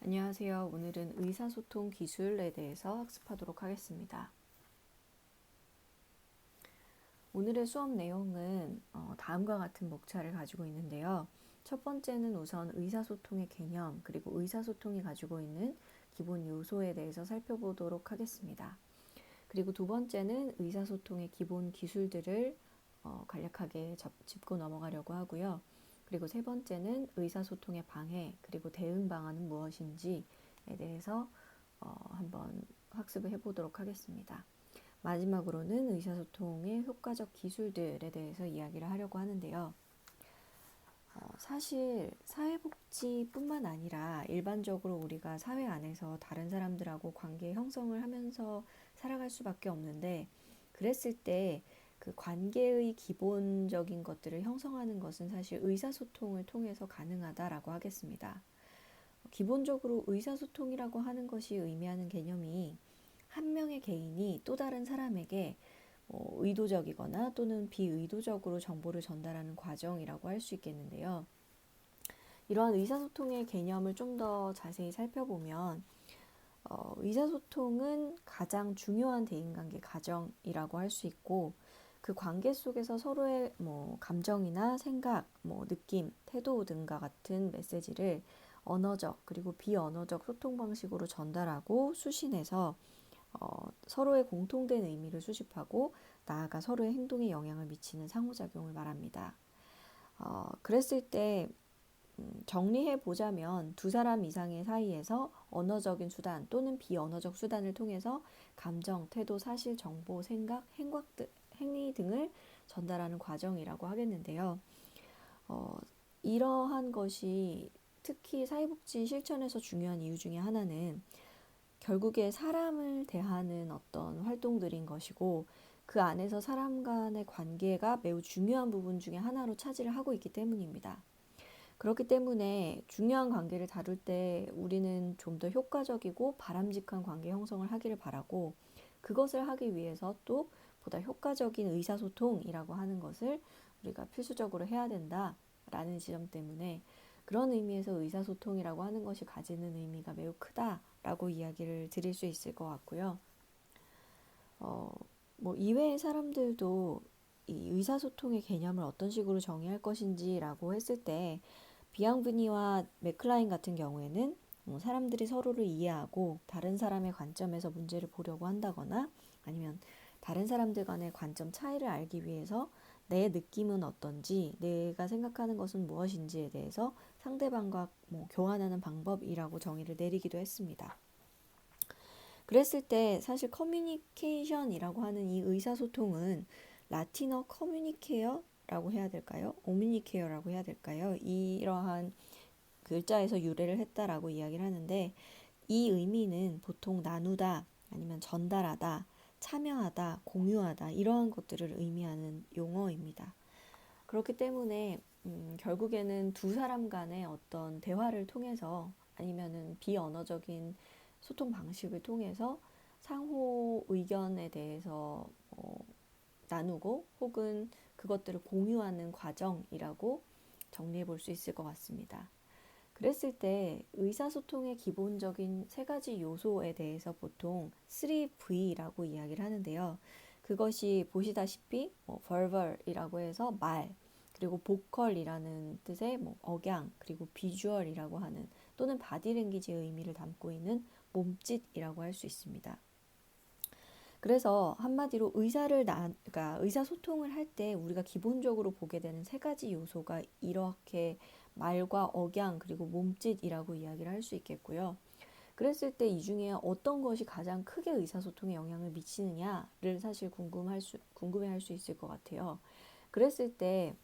안녕하세요. 오늘은 의사소통 기술에 대해서 학습하도록 하겠습니다. 오늘의 수업 내용은 다음과 같은 목차를 가지고 있는데요. 첫 번째는 우선 의사소통의 개념, 그리고 의사소통이 가지고 있는 기본 요소에 대해서 살펴보도록 하겠습니다. 그리고 두 번째는 의사소통의 기본 기술들을 간략하게 짚고 넘어가려고 하고요. 그리고 세 번째는 의사소통의 방해, 그리고 대응 방안은 무엇인지에 대해서 한번 학습을 해보도록 하겠습니다. 마지막으로는 의사소통의 효과적 기술들에 대해서 이야기를 하려고 하는데요. 사실 사회복지뿐만 아니라 일반적으로 우리가 사회 안에서 다른 사람들하고 관계 형성을 하면서 살아갈 수밖에 없는데, 그랬을 때 그 관계의 기본적인 것들을 형성하는 것은 사실 의사소통을 통해서 가능하다라고 하겠습니다. 기본적으로 의사소통이라고 하는 것이 의미하는 개념이 한 명의 개인이 또 다른 사람에게 의도적이거나 또는 비의도적으로 정보를 전달하는 과정이라고 할 수 있겠는데요. 이러한 의사소통의 개념을 좀 더 자세히 살펴보면 의사소통은 가장 중요한 대인관계 과정이라고 할 수 있고, 그 관계 속에서 서로의 감정이나 생각, 느낌, 태도 등과 같은 메시지를 언어적 그리고 비언어적 소통 방식으로 전달하고 수신해서 서로의 공통된 의미를 수집하고 나아가 서로의 행동에 영향을 미치는 상호작용을 말합니다. 그랬을 때 정리해 보자면 두 사람 이상의 사이에서 언어적인 수단 또는 비언어적 수단을 통해서 감정, 태도, 사실, 정보, 생각, 행위 등을 전달하는 과정이라고 하겠는데요. 이러한 것이 특히 사회복지 실천에서 중요한 이유 중에 하나는 결국에 사람을 대하는 어떤 활동들인 것이고, 그 안에서 사람 간의 관계가 매우 중요한 부분 중에 하나로 차지를 하고 있기 때문입니다. 그렇기 때문에 중요한 관계를 다룰 때 우리는 좀 더 효과적이고 바람직한 관계 형성을 하기를 바라고, 그것을 하기 위해서 또 보다 효과적인 의사소통이라고 하는 것을 우리가 필수적으로 해야 된다라는 지점 때문에, 그런 의미에서 의사소통이라고 하는 것이 가지는 의미가 매우 크다라고 이야기를 드릴 수 있을 것 같고요. 이외의 사람들도 이 의사소통의 개념을 어떤 식으로 정의할 것인지라고 했을 때, 비앙브니와 맥클라인 같은 경우에는 사람들이 서로를 이해하고 다른 사람의 관점에서 문제를 보려고 한다거나, 아니면 다른 사람들 간의 관점 차이를 알기 위해서 내 느낌은 어떤지, 내가 생각하는 것은 무엇인지에 대해서 상대방과 교환하는 방법이라고 정의를 내리기도 했습니다. 그랬을 때 사실 커뮤니케이션이라고 하는 이 의사소통은 라틴어 커뮤니케어라고 해야 될까요? 오뮤니케어라고 해야 될까요? 이러한 글자에서 유래를 했다라고 이야기를 하는데, 이 의미는 보통 나누다, 아니면 전달하다, 참여하다, 공유하다, 이러한 것들을 의미하는 용어입니다. 그렇기 때문에 결국에는 두 사람 간의 어떤 대화를 통해서, 아니면은 비언어적인 소통 방식을 통해서 상호 의견에 대해서 나누고 혹은 그것들을 공유하는 과정이라고 정리해 볼 수 있을 것 같습니다. 그랬을 때 의사소통의 기본적인 세 가지 요소에 대해서 보통 3V라고 이야기를 하는데요. 그것이 보시다시피 verbal이라고 해서 말, 그리고 보컬이라는 뜻의 억양, 그리고 비주얼이라고 하는 또는 바디랭귀지의 의미를 담고 있는 몸짓이라고 할 수 있습니다. 그래서 한마디로 그러니까 의사소통을 할 때 우리가 기본적으로 보게 되는 세 가지 요소가 이렇게 말과 억양 그리고 몸짓이라고 이야기를 할 수 있겠고요. 그랬을 때 이 중에 어떤 것이 가장 크게 의사소통에 영향을 미치느냐를 사실 궁금해할 수 있을 것 같아요. 그랬을 때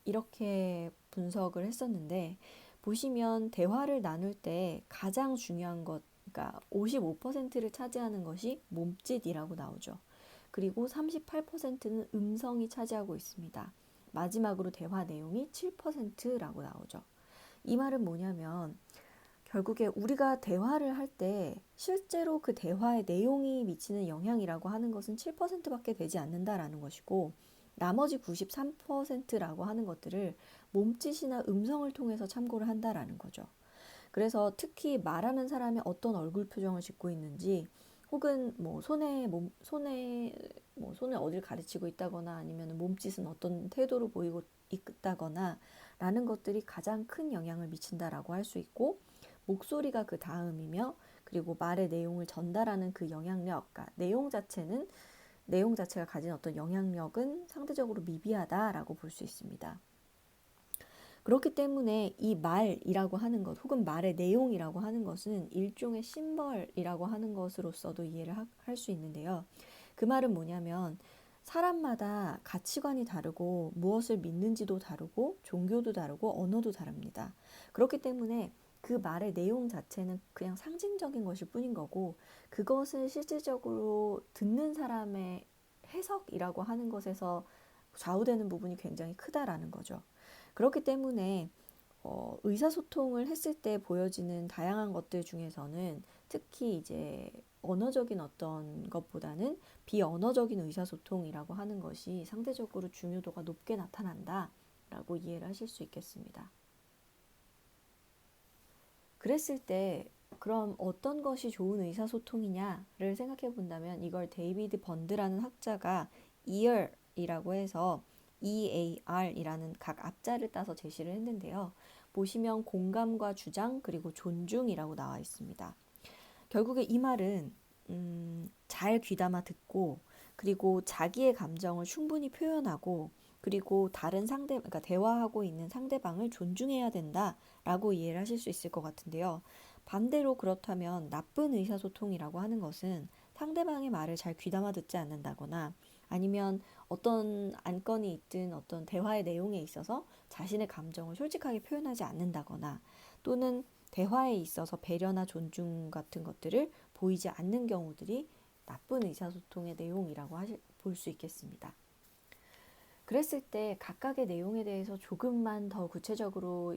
이렇게 분석을 했었는데, 보시면 대화를 나눌 때 가장 중요한 것, 그러니까 55%를 차지하는 것이 몸짓이라고 나오죠. 그리고 38%는 음성이 차지하고 있습니다. 마지막으로 대화 내용이 7%라고 나오죠. 이 말은 뭐냐면 결국에 우리가 대화를 할 때 실제로 그 대화의 내용이 미치는 영향이라고 하는 것은 7%밖에 되지 않는다라는 것이고, 나머지 93%라고 하는 것들을 몸짓이나 음성을 통해서 참고를 한다라는 거죠. 그래서 특히 말하는 사람이 어떤 얼굴 표정을 짓고 있는지, 혹은 뭐 손에 어딜 가르치고 있다거나 아니면 몸짓은 어떤 태도로 보이고 있다거나 라는 것들이 가장 큰 영향을 미친다라고 할 수 있고, 목소리가 그 다음이며, 그리고 말의 내용을 전달하는 그 영향력, 그러니까 내용 자체가 가진 어떤 영향력은 상대적으로 미비하다라고 볼 수 있습니다. 그렇기 때문에 이 말이라고 하는 것, 혹은 말의 내용이라고 하는 것은 일종의 심벌이라고 하는 것으로서도 이해를 할 수 있는데요. 그 말은 뭐냐면, 사람마다 가치관이 다르고 무엇을 믿는지도 다르고 종교도 다르고 언어도 다릅니다. 그렇기 때문에 그 말의 내용 자체는 그냥 상징적인 것일 뿐인 거고, 그것을 실질적으로 듣는 사람의 해석이라고 하는 것에서 좌우되는 부분이 굉장히 크다라는 거죠. 그렇기 때문에 의사소통을 했을 때 보여지는 다양한 것들 중에서는 특히 이제 언어적인 어떤 것보다는 비언어적인 의사소통이라고 하는 것이 상대적으로 중요도가 높게 나타난다라고 이해를 하실 수 있겠습니다. 그랬을 때 그럼 어떤 것이 좋은 의사소통이냐를 생각해 본다면, 이걸 데이비드 번드라는 학자가 EAR이라고 해서 EAR이라는 각 앞자를 따서 제시를 했는데요. 보시면 공감과 주장 그리고 존중이라고 나와 있습니다. 결국에 이 말은 잘 귀담아 듣고, 그리고 자기의 감정을 충분히 표현하고, 그리고 그러니까 대화하고 있는 상대방을 존중해야 된다라고 이해를 하실 수 있을 것 같은데요. 반대로 그렇다면 나쁜 의사소통이라고 하는 것은 상대방의 말을 잘 귀담아 듣지 않는다거나, 아니면 어떤 안건이 있든 어떤 대화의 내용에 있어서 자신의 감정을 솔직하게 표현하지 않는다거나, 또는 대화에 있어서 배려나 존중 같은 것들을 보이지 않는 경우들이 나쁜 의사소통의 내용이라고 볼 수 있겠습니다. 그랬을 때 각각의 내용에 대해서 조금만 더 구체적으로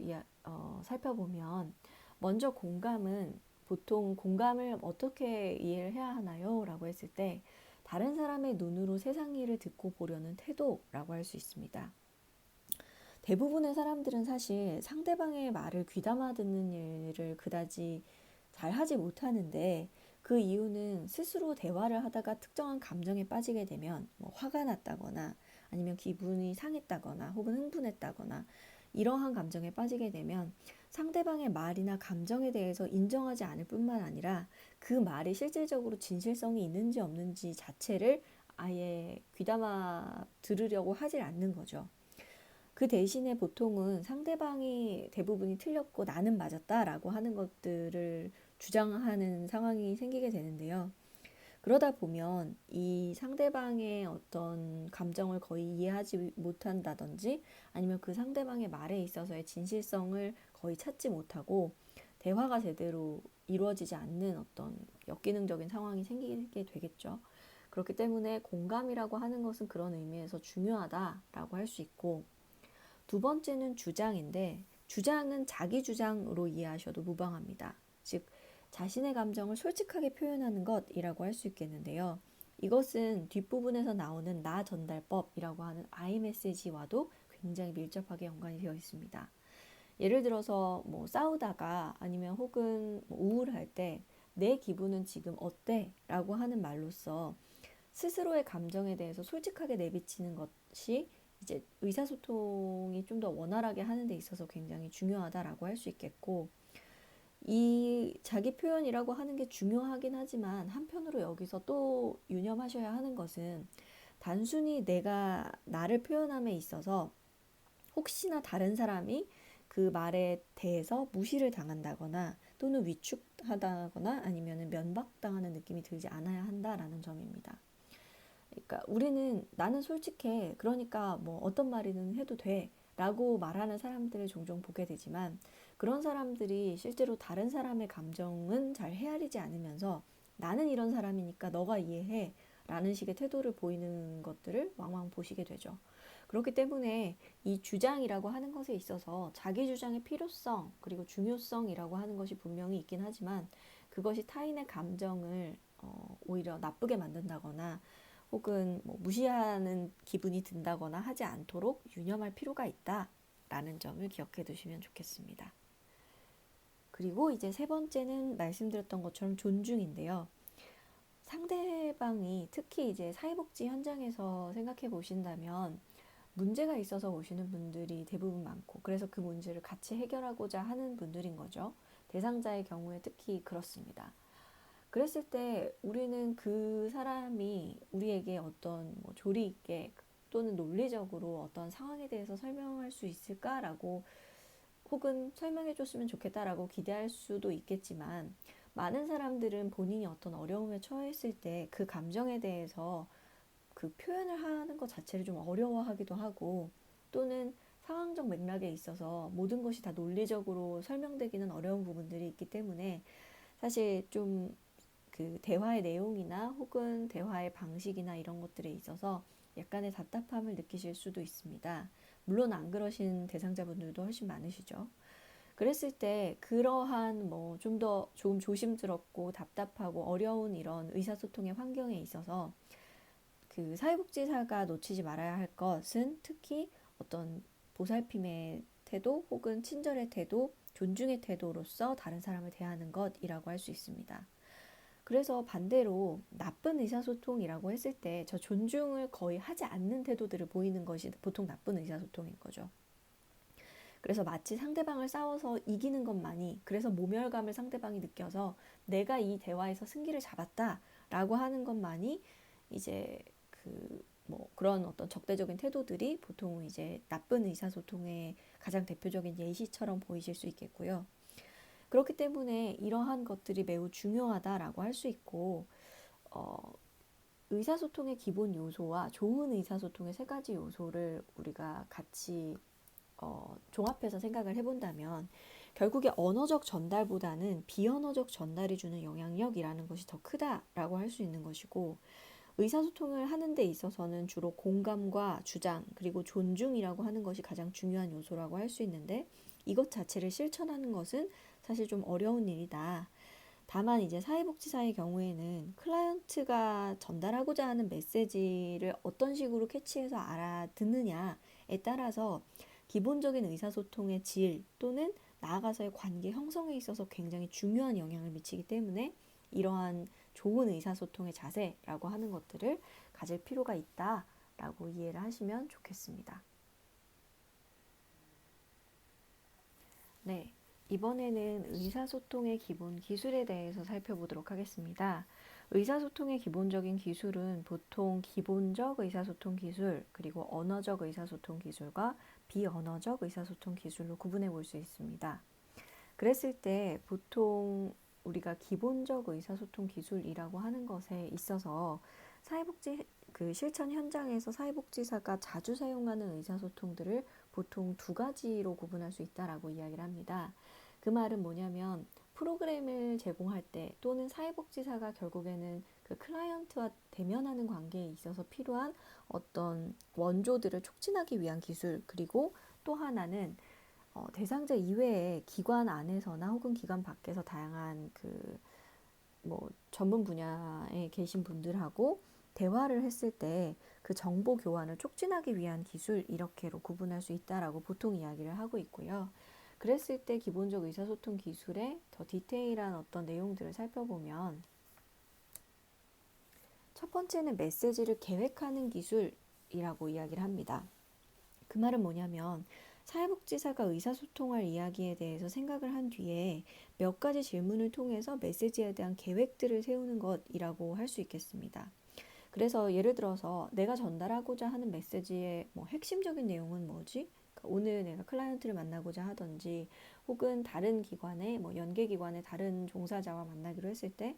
살펴보면, 먼저 공감은, 보통 공감을 어떻게 이해를 해야 하나요? 라고 했을 때, 다른 사람의 눈으로 세상 일을 듣고 보려는 태도라고 할 수 있습니다. 대부분의 사람들은 사실 상대방의 말을 귀담아 듣는 일을 그다지 잘 하지 못하는데, 그 이유는 스스로 대화를 하다가 특정한 감정에 빠지게 되면, 뭐 화가 났다거나 아니면 기분이 상했다거나 혹은 흥분했다거나 이러한 감정에 빠지게 되면 상대방의 말이나 감정에 대해서 인정하지 않을 뿐만 아니라 그 말이 실질적으로 진실성이 있는지 없는지 자체를 아예 귀담아 들으려고 하질 않는 거죠. 그 대신에 보통은 상대방이 대부분이 틀렸고 나는 맞았다라고 하는 것들을 주장하는 상황이 생기게 되는데요. 그러다 보면 이 상대방의 어떤 감정을 거의 이해하지 못한다든지, 아니면 그 상대방의 말에 있어서의 진실성을 거의 찾지 못하고 대화가 제대로 이루어지지 않는 어떤 역기능적인 상황이 생기게 되겠죠. 그렇기 때문에 공감이라고 하는 것은 그런 의미에서 중요하다라고 할 수 있고, 두 번째는 주장인데, 주장은 자기 주장으로 이해하셔도 무방합니다. 즉, 자신의 감정을 솔직하게 표현하는 것이라고 할 수 있겠는데요. 이것은 뒷부분에서 나오는 나 전달법이라고 하는 I 메시지와도 굉장히 밀접하게 연관이 되어 있습니다. 예를 들어서 뭐 싸우다가 아니면 혹은 뭐 우울할 때 내 기분은 지금 어때? 라고 하는 말로써 스스로의 감정에 대해서 솔직하게 내비치는 것이 이제 의사소통이 좀 더 원활하게 하는 데 있어서 굉장히 중요하다라고 할 수 있겠고, 이 자기 표현이라고 하는 게 중요하긴 하지만 한편으로 여기서 또 유념하셔야 하는 것은, 단순히 내가 나를 표현함에 있어서 혹시나 다른 사람이 그 말에 대해서 무시를 당한다거나 또는 위축하다거나 아니면 면박당하는 느낌이 들지 않아야 한다라는 점입니다. 그러니까 우리는 나는 솔직해, 그러니까 뭐 어떤 말이든 해도 돼 라고 말하는 사람들을 종종 보게 되지만, 그런 사람들이 실제로 다른 사람의 감정은 잘 헤아리지 않으면서 나는 이런 사람이니까 너가 이해해 라는 식의 태도를 보이는 것들을 왕왕 보시게 되죠. 그렇기 때문에 이 주장이라고 하는 것에 있어서 자기 주장의 필요성 그리고 중요성이라고 하는 것이 분명히 있긴 하지만, 그것이 타인의 감정을 오히려 나쁘게 만든다거나 혹은 뭐 무시하는 기분이 든다거나 하지 않도록 유념할 필요가 있다라는 점을 기억해 두시면 좋겠습니다. 그리고 이제 세 번째는 말씀드렸던 것처럼 존중인데요. 상대방이 특히 이제 사회복지 현장에서 생각해 보신다면 문제가 있어서 오시는 분들이 대부분 많고, 그래서 그 문제를 같이 해결하고자 하는 분들인 거죠. 대상자의 경우에 특히 그렇습니다. 그랬을 때 우리는 그 사람이 우리에게 어떤 뭐 조리 있게 또는 논리적으로 어떤 상황에 대해서 설명할 수 있을까라고, 혹은 설명해 줬으면 좋겠다라고 기대할 수도 있겠지만, 많은 사람들은 본인이 어떤 어려움에 처했을 때 그 감정에 대해서 그 표현을 하는 것 자체를 좀 어려워하기도 하고, 또는 상황적 맥락에 있어서 모든 것이 다 논리적으로 설명되기는 어려운 부분들이 있기 때문에, 사실 좀 그 대화의 내용이나 혹은 대화의 방식이나 이런 것들에 있어서 약간의 답답함을 느끼실 수도 있습니다. 물론 안 그러신 대상자분들도 훨씬 많으시죠. 그랬을 때 그러한 뭐 좀 조심스럽고 답답하고 어려운 이런 의사소통의 환경에 있어서 그 사회복지사가 놓치지 말아야 할 것은 특히 어떤 보살핌의 태도 혹은 친절의 태도, 존중의 태도로서 다른 사람을 대하는 것이라고 할 수 있습니다. 그래서 반대로 나쁜 의사소통이라고 했을 때 저 존중을 거의 하지 않는 태도들을 보이는 것이 보통 나쁜 의사소통인 거죠. 그래서 마치 상대방을 싸워서 이기는 것만이, 그래서 모멸감을 상대방이 느껴서 내가 이 대화에서 승기를 잡았다라고 하는 것만이 이제 그 뭐 그런 어떤 적대적인 태도들이 보통 이제 나쁜 의사소통의 가장 대표적인 예시처럼 보이실 수 있겠고요. 그렇기 때문에 이러한 것들이 매우 중요하다라고 할 수 있고, 어, 의사소통의 기본 요소와 좋은 의사소통의 세 가지 요소를 우리가 같이 종합해서 생각을 해본다면, 결국에 언어적 전달보다는 비언어적 전달이 주는 영향력이라는 것이 더 크다라고 할 수 있는 것이고, 의사소통을 하는 데 있어서는 주로 공감과 주장 그리고 존중이라고 하는 것이 가장 중요한 요소라고 할 수 있는데, 이것 자체를 실천하는 것은 사실 좀 어려운 일이다. 다만 이제 사회복지사의 경우에는 클라이언트가 전달하고자 하는 메시지를 어떤 식으로 캐치해서 알아듣느냐에 따라서 기본적인 의사소통의 질 또는 나아가서의 관계 형성에 있어서 굉장히 중요한 영향을 미치기 때문에, 이러한 좋은 의사소통의 자세라고 하는 것들을 가질 필요가 있다라고 이해를 하시면 좋겠습니다. 네, 이번에는 의사소통의 기본 기술에 대해서 살펴보도록 하겠습니다. 의사소통의 기본적인 기술은 보통 기본적 의사소통 기술, 그리고 언어적 의사소통 기술과 비언어적 의사소통 기술로 구분해 볼 수 있습니다. 그랬을 때 보통 우리가 기본적 의사소통 기술이라고 하는 것에 있어서 사회복지 그 실천 현장에서 사회복지사가 자주 사용하는 의사소통들을 보통 두 가지로 구분할 수 있다라고 이야기를 합니다. 그 말은 뭐냐면, 프로그램을 제공할 때 또는 사회복지사가 결국에는 그 클라이언트와 대면하는 관계에 있어서 필요한 어떤 원조들을 촉진하기 위한 기술, 그리고 또 하나는 대상자 이외에 기관 안에서나 혹은 기관 밖에서 다양한 그 뭐 전문 분야에 계신 분들하고 대화를 했을 때 그 정보 교환을 촉진하기 위한 기술, 이렇게로 구분할 수 있다라고 보통 이야기를 하고 있고요. 그랬을 때 기본적 의사소통 기술의 더 디테일한 어떤 내용들을 살펴보면, 첫 번째는 메시지를 계획하는 기술이라고 이야기를 합니다. 그 말은 뭐냐면, 사회복지사가 의사소통할 이야기에 대해서 생각을 한 뒤에 몇 가지 질문을 통해서 메시지에 대한 계획들을 세우는 것이라고 할 수 있겠습니다. 그래서 예를 들어서 내가 전달하고자 하는 메시지의 뭐 핵심적인 내용은 뭐지? 그러니까 오늘 내가 클라이언트를 만나고자 하든지, 혹은 다른 기관의 뭐 연계기관의 다른 종사자와 만나기로 했을 때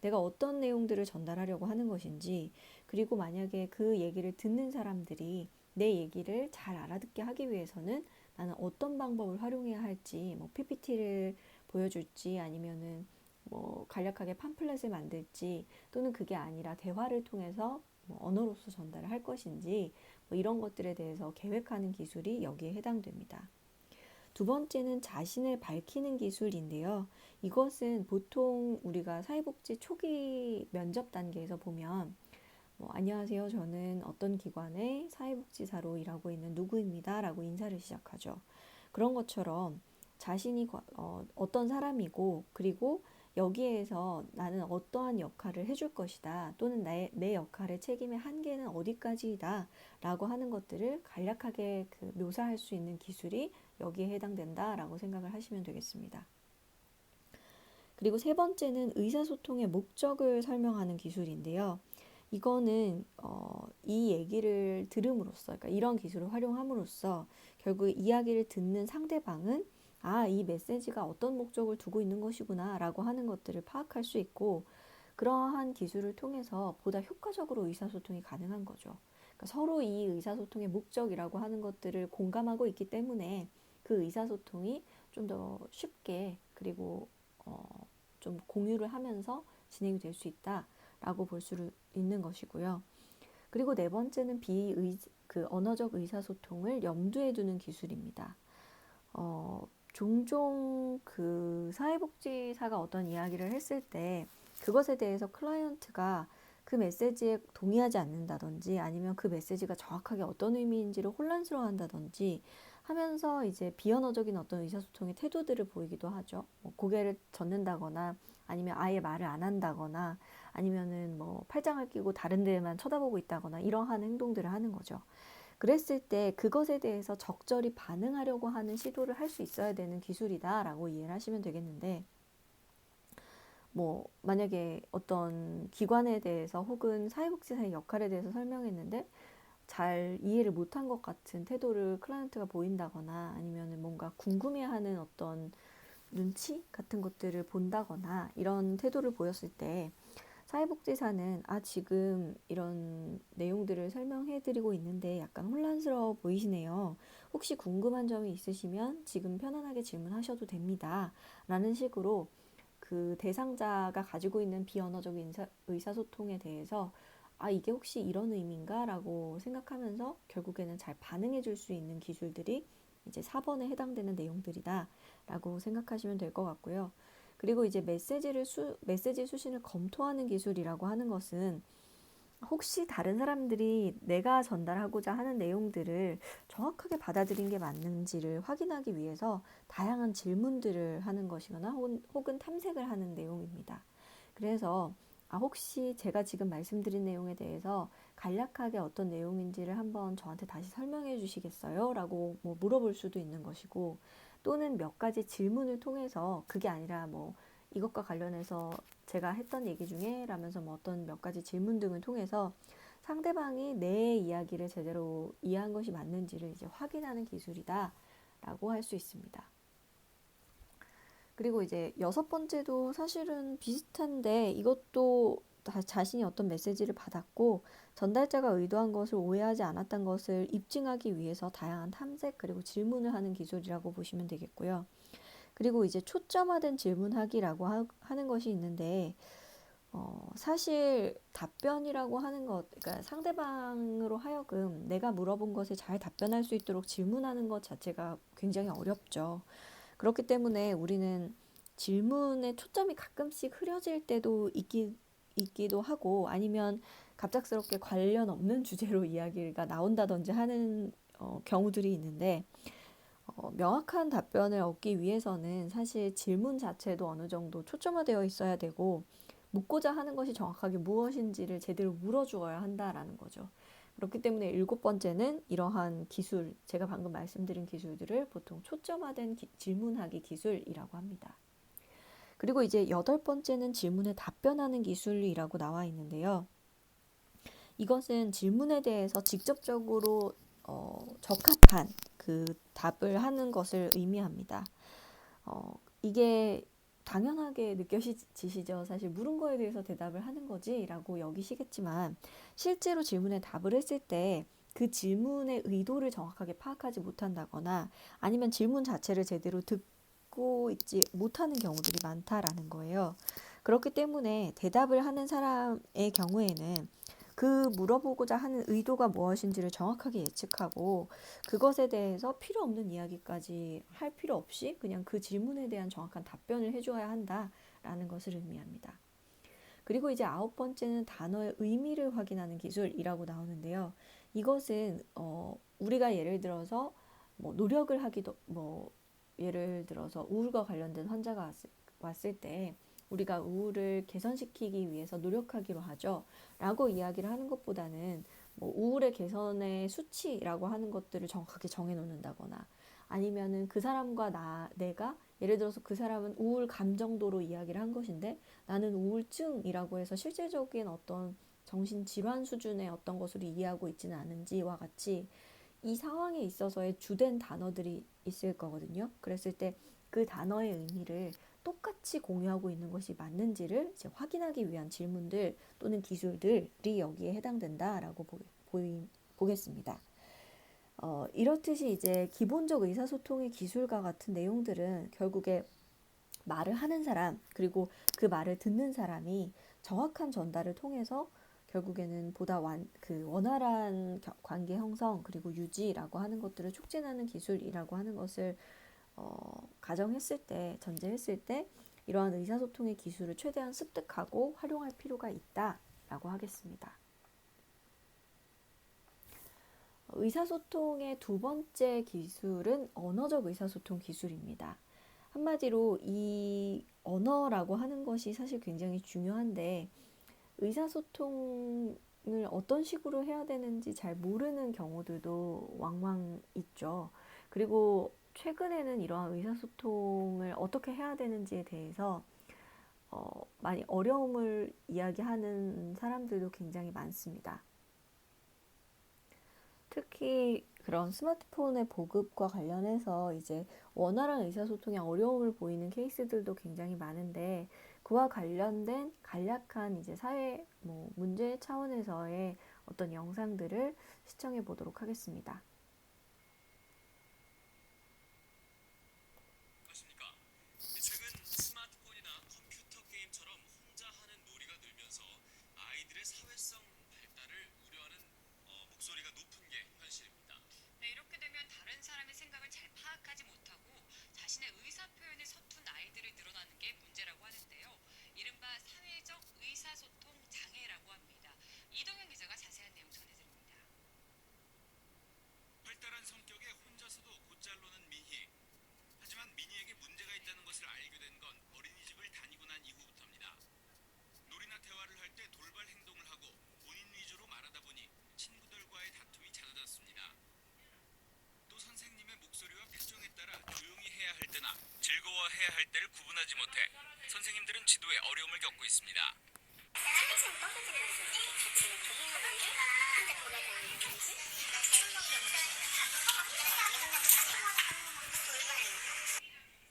내가 어떤 내용들을 전달하려고 하는 것인지, 그리고 만약에 그 얘기를 듣는 사람들이 내 얘기를 잘 알아듣게 하기 위해서는 나는 어떤 방법을 활용해야 할지, 뭐 PPT를 보여줄지 아니면은 뭐 간략하게 팜플렛을 만들지, 또는 그게 아니라 대화를 통해서 뭐 언어로서 전달을 할 것인지, 뭐 이런 것들에 대해서 계획하는 기술이 여기에 해당됩니다. 두 번째는 자신을 밝히는 기술인데요. 이것은 보통 우리가 사회복지 초기 면접 단계에서 보면 뭐 안녕하세요, 저는 어떤 기관의 사회복지사로 일하고 있는 누구입니다 라고 인사를 시작하죠. 그런 것처럼 자신이 어떤 사람이고 그리고 여기에서 나는 어떠한 역할을 해줄 것이다 또는 내 역할의 책임의 한계는 어디까지이다 라고 하는 것들을 간략하게 묘사할 수 있는 기술이 여기에 해당된다 라고 생각을 하시면 되겠습니다. 그리고 세 번째는 의사소통의 목적을 설명하는 기술인데요. 이거는 이 얘기를 들음으로써, 그러니까 이런 기술을 활용함으로써 결국 이야기를 듣는 상대방은 이 메시지가 어떤 목적을 두고 있는 것이구나 라고 하는 것들을 파악할 수 있고, 그러한 기술을 통해서 보다 효과적으로 의사소통이 가능한 거죠. 그러니까 서로 이 의사소통의 목적이라고 하는 것들을 공감하고 있기 때문에 그 의사소통이 좀 더 쉽게 그리고 좀 공유를 하면서 진행이 될 수 있다라고 볼 수 있는 것이고요. 그리고 네 번째는 언어적 의사소통을 염두에 두는 기술입니다. 종종 사회복지사가 어떤 이야기를 했을 때 그것에 대해서 클라이언트가 그 메시지에 동의하지 않는다든지 아니면 그 메시지가 정확하게 어떤 의미인지를 혼란스러워한다든지 하면서 이제 비언어적인 어떤 의사소통의 태도들을 보이기도 하죠. 고개를 젓는다거나 아니면 아예 말을 안 한다거나 아니면은 팔짱을 끼고 다른 데만 쳐다보고 있다거나 이러한 행동들을 하는 거죠. 그랬을 때 그것에 대해서 적절히 반응하려고 하는 시도를 할 수 있어야 되는 기술이다라고 이해를 하시면 되겠는데, 만약에 어떤 기관에 대해서 혹은 사회복지사의 역할에 대해서 설명했는데 잘 이해를 못한 것 같은 태도를 클라이언트가 보인다거나 아니면 뭔가 궁금해하는 어떤 눈치 같은 것들을 본다거나 이런 태도를 보였을 때 사회복지사는 지금 이런 내용들을 설명해 드리고 있는데 약간 혼란스러워 보이시네요. 혹시 궁금한 점이 있으시면 지금 편안하게 질문하셔도 됩니다. 라는 식으로 그 대상자가 가지고 있는 비언어적 의사소통에 대해서 이게 혹시 이런 의미인가? 라고 생각하면서 결국에는 잘 반응해 줄 수 있는 기술들이 이제 4번에 해당되는 내용들이다 라고 생각하시면 될 것 같고요. 그리고 이제 메시지 수신을 검토하는 기술이라고 하는 것은 혹시 다른 사람들이 내가 전달하고자 하는 내용들을 정확하게 받아들인 게 맞는지를 확인하기 위해서 다양한 질문들을 하는 것이거나 혹은 탐색을 하는 내용입니다. 그래서 혹시 제가 지금 말씀드린 내용에 대해서 간략하게 어떤 내용인지를 한번 저한테 다시 설명해 주시겠어요? 라고 물어볼 수도 있는 것이고, 또는 몇 가지 질문을 통해서 그게 아니라 이것과 관련해서 제가 했던 얘기 중에 라면서 어떤 몇 가지 질문 등을 통해서 상대방이 내 이야기를 제대로 이해한 것이 맞는지를 이제 확인하는 기술이다 라고 할 수 있습니다. 그리고 이제 여섯 번째도 사실은 비슷한데 이것도 자신이 어떤 메시지를 받았고 전달자가 의도한 것을 오해하지 않았던 것을 입증하기 위해서 다양한 탐색 그리고 질문을 하는 기술이라고 보시면 되겠고요. 그리고 이제 초점화된 질문하기라고 하는 것이 있는데 사실 답변이라고 하는 것, 그러니까 상대방으로 하여금 내가 물어본 것에 잘 답변할 수 있도록 질문하는 것 자체가 굉장히 어렵죠. 그렇기 때문에 우리는 질문에 초점이 가끔씩 흐려질 때도 있기도 하고 아니면 갑작스럽게 관련 없는 주제로 이야기가 나온다든지 하는 경우들이 있는데 명확한 답변을 얻기 위해서는 사실 질문 자체도 어느 정도 초점화되어 있어야 되고 묻고자 하는 것이 정확하게 무엇인지를 제대로 물어주어야 한다라는 거죠. 그렇기 때문에 일곱 번째는 이러한 기술, 제가 방금 말씀드린 기술들을 보통 초점화된 질문하기 기술이라고 합니다. 그리고 이제 여덟 번째는 질문에 답변하는 기술이라고 나와 있는데요. 이것은 질문에 대해서 직접적으로 적합한 그 답을 하는 것을 의미합니다. 이게 당연하게 느껴지시죠? 사실 물은 거에 대해서 대답을 하는 거지 라고 여기시겠지만 실제로 질문에 답을 했을 때 그 질문의 의도를 정확하게 파악하지 못한다거나 아니면 질문 자체를 제대로 듣고 있지 못하는 경우들이 많다라는 거예요. 그렇기 때문에 대답을 하는 사람의 경우에는 그 물어보고자 하는 의도가 무엇인지를 정확하게 예측하고 그것에 대해서 필요 없는 이야기까지 할 필요 없이 그냥 그 질문에 대한 정확한 답변을 해줘야 한다라는 것을 의미합니다. 그리고 이제 아홉 번째는 단어의 의미를 확인하는 기술이라고 나오는데요. 이것은 우리가 예를 들어서 노력을 하기도 예를 들어서 우울과 관련된 환자가 왔을 때 우리가 우울을 개선시키기 위해서 노력하기로 하죠. 라고 이야기를 하는 것보다는 뭐 우울의 개선의 수치라고 하는 것들을 정확하게 정해놓는다거나 아니면은 그 사람과 내가 예를 들어서 그 사람은 우울 감정도로 이야기를 한 것인데 나는 우울증이라고 해서 실질적인 어떤 정신질환 수준의 어떤 것으로 이해하고 있지는 않은지와 같이 이 상황에 있어서의 주된 단어들이 있을 거거든요. 그랬을 때 그 단어의 의미를 똑같이 공유하고 있는 것이 맞는지를 이제 확인하기 위한 질문들 또는 기술들이 여기에 해당된다라고 보겠습니다. 이렇듯이 이제 기본적 의사소통의 기술과 같은 내용들은 결국에 말을 하는 사람 그리고 그 말을 듣는 사람이 정확한 전달을 통해서 결국에는 보다 원활한 관계 형성 그리고 유지라고 하는 것들을 촉진하는 기술이라고 하는 것을 가정했을 때 전제했을 때 이러한 의사소통의 기술을 최대한 습득하고 활용할 필요가 있다라고 하겠습니다. 의사소통의 두 번째 기술은 언어적 의사소통 기술입니다. 한마디로 이 언어라고 하는 것이 사실 굉장히 중요한데 의사소통을 어떤 식으로 해야 되는지 잘 모르는 경우들도 왕왕 있죠. 그리고 최근에는 이러한 의사소통을 어떻게 해야 되는지에 대해서 많이 어려움을 이야기하는 사람들도 굉장히 많습니다. 특히 그런 스마트폰의 보급과 관련해서 이제 원활한 의사소통에 어려움을 보이는 케이스들도 굉장히 많은데 그와 관련된 간략한 이제 사회 문제 차원에서의 어떤 영상들을 시청해 보도록 하겠습니다. 최근 스마트폰이나 컴퓨터 게임처럼 혼자 하는 놀이가 늘면서 아이들의 사회성 발달을 우려하는 목소리가 높은 게 현실입니다. 네, 이렇게 되면 다른 사람의 생각을 잘 파악하지 못하고 자신의 의사 표현에 서툰 아이들이 늘어나는 게 문제라고 하는데요. 이른바 사회적 의사소통 장애라고 합니다. 이동현 기자가 자세한 내용 전해드립니다. 발달한 성격에 혼자서도 곧잘 노는 미희. 하지만 미니에게 문제가 있다는 것을 알게 된 건 어린이집을 다니고 난 이후부터입니다. 놀이나 대화를 할 때 돌발 행동을 하고 본인 위주로 말하다 보니 친구들과의 다툼이 잦아졌습니다. 또 선생님의 목소리와 표정에 따라 조용히 해야 할 때나 즐거워해야 할 때를 구분하지 못해 선생님들은 지도에 어려움을 겪고 있습니다.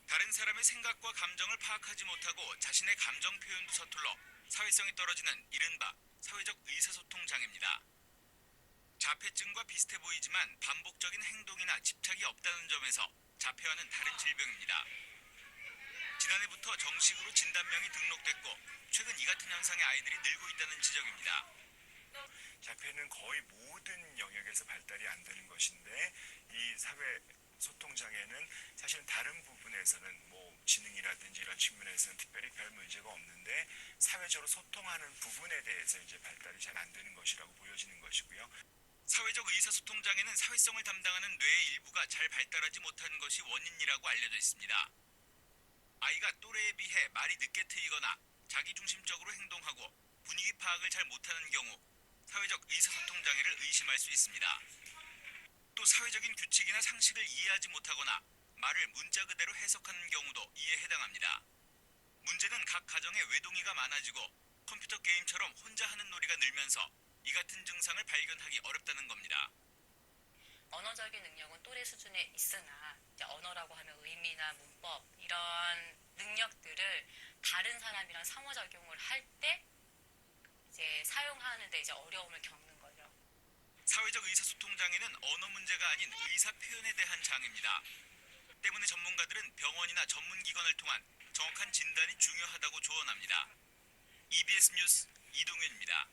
다른 사람의 생각과 감정을 파악하지 못하고 자신의 감정 표현도 서툴러 사회성이 떨어지는 이른바 사회적 의사소통 장애입니다. 자폐증과 비슷해 보이지만 반복적인 행동이나 집착이 없다는 점에서 자폐와는 다른 질병입니다. 지난해부터 정식으로 진단명이 등록됐고 최근 이 같은 현상의 아이들이 늘고 있다는 지적입니다. 자폐는 거의 모든 영역에서 발달이 안 되는 것인데 이 사회 소통 장애는 사실 다른 부분에서는 지능이라든지 이런 측면에서는 특별히 별 문제가 없는데 사회적으로 소통하는 부분에 대해서 이제 발달이 잘 안 되는 것이라고 보여지는 것이고요. 사회적 의사소통 장애는 사회성을 담당하는 뇌의 일부가 잘 발달하지 못하는 것이 원인이라고 알려져 있습니다. 아이가 또래에 비해 말이 늦게 트이거나 자기중심적으로 행동하고 분위기 파악을 잘 못하는 경우 사회적 의사소통 장애를 의심할 수 있습니다. 또 사회적인 규칙이나 상식을 이해하지 못하거나 말을 문자 그대로 해석하는 경우도 이에 해당합니다. 문제는 각 가정에 외동이가 많아지고 컴퓨터 게임처럼 혼자 하는 놀이가 늘면서 이 같은 증상을 발견하기 어렵다는 겁니다. 언어적인 능력은 또래 수준에 있으나 이제 언어라고 하면 의미나 문법 이런 능력들을 다른 사람이랑 상호작용을 할 때 이제 사용하는데 이제 어려움을 겪는 거죠. 사회적 의사소통 장애는 언어 문제가 아닌 의사 표현에 대한 장애입니다. 때문에 전문가들은 병원이나 전문기관을 통한 정확한 진단이 중요하다고 조언합니다. EBS 뉴스 이동현입니다.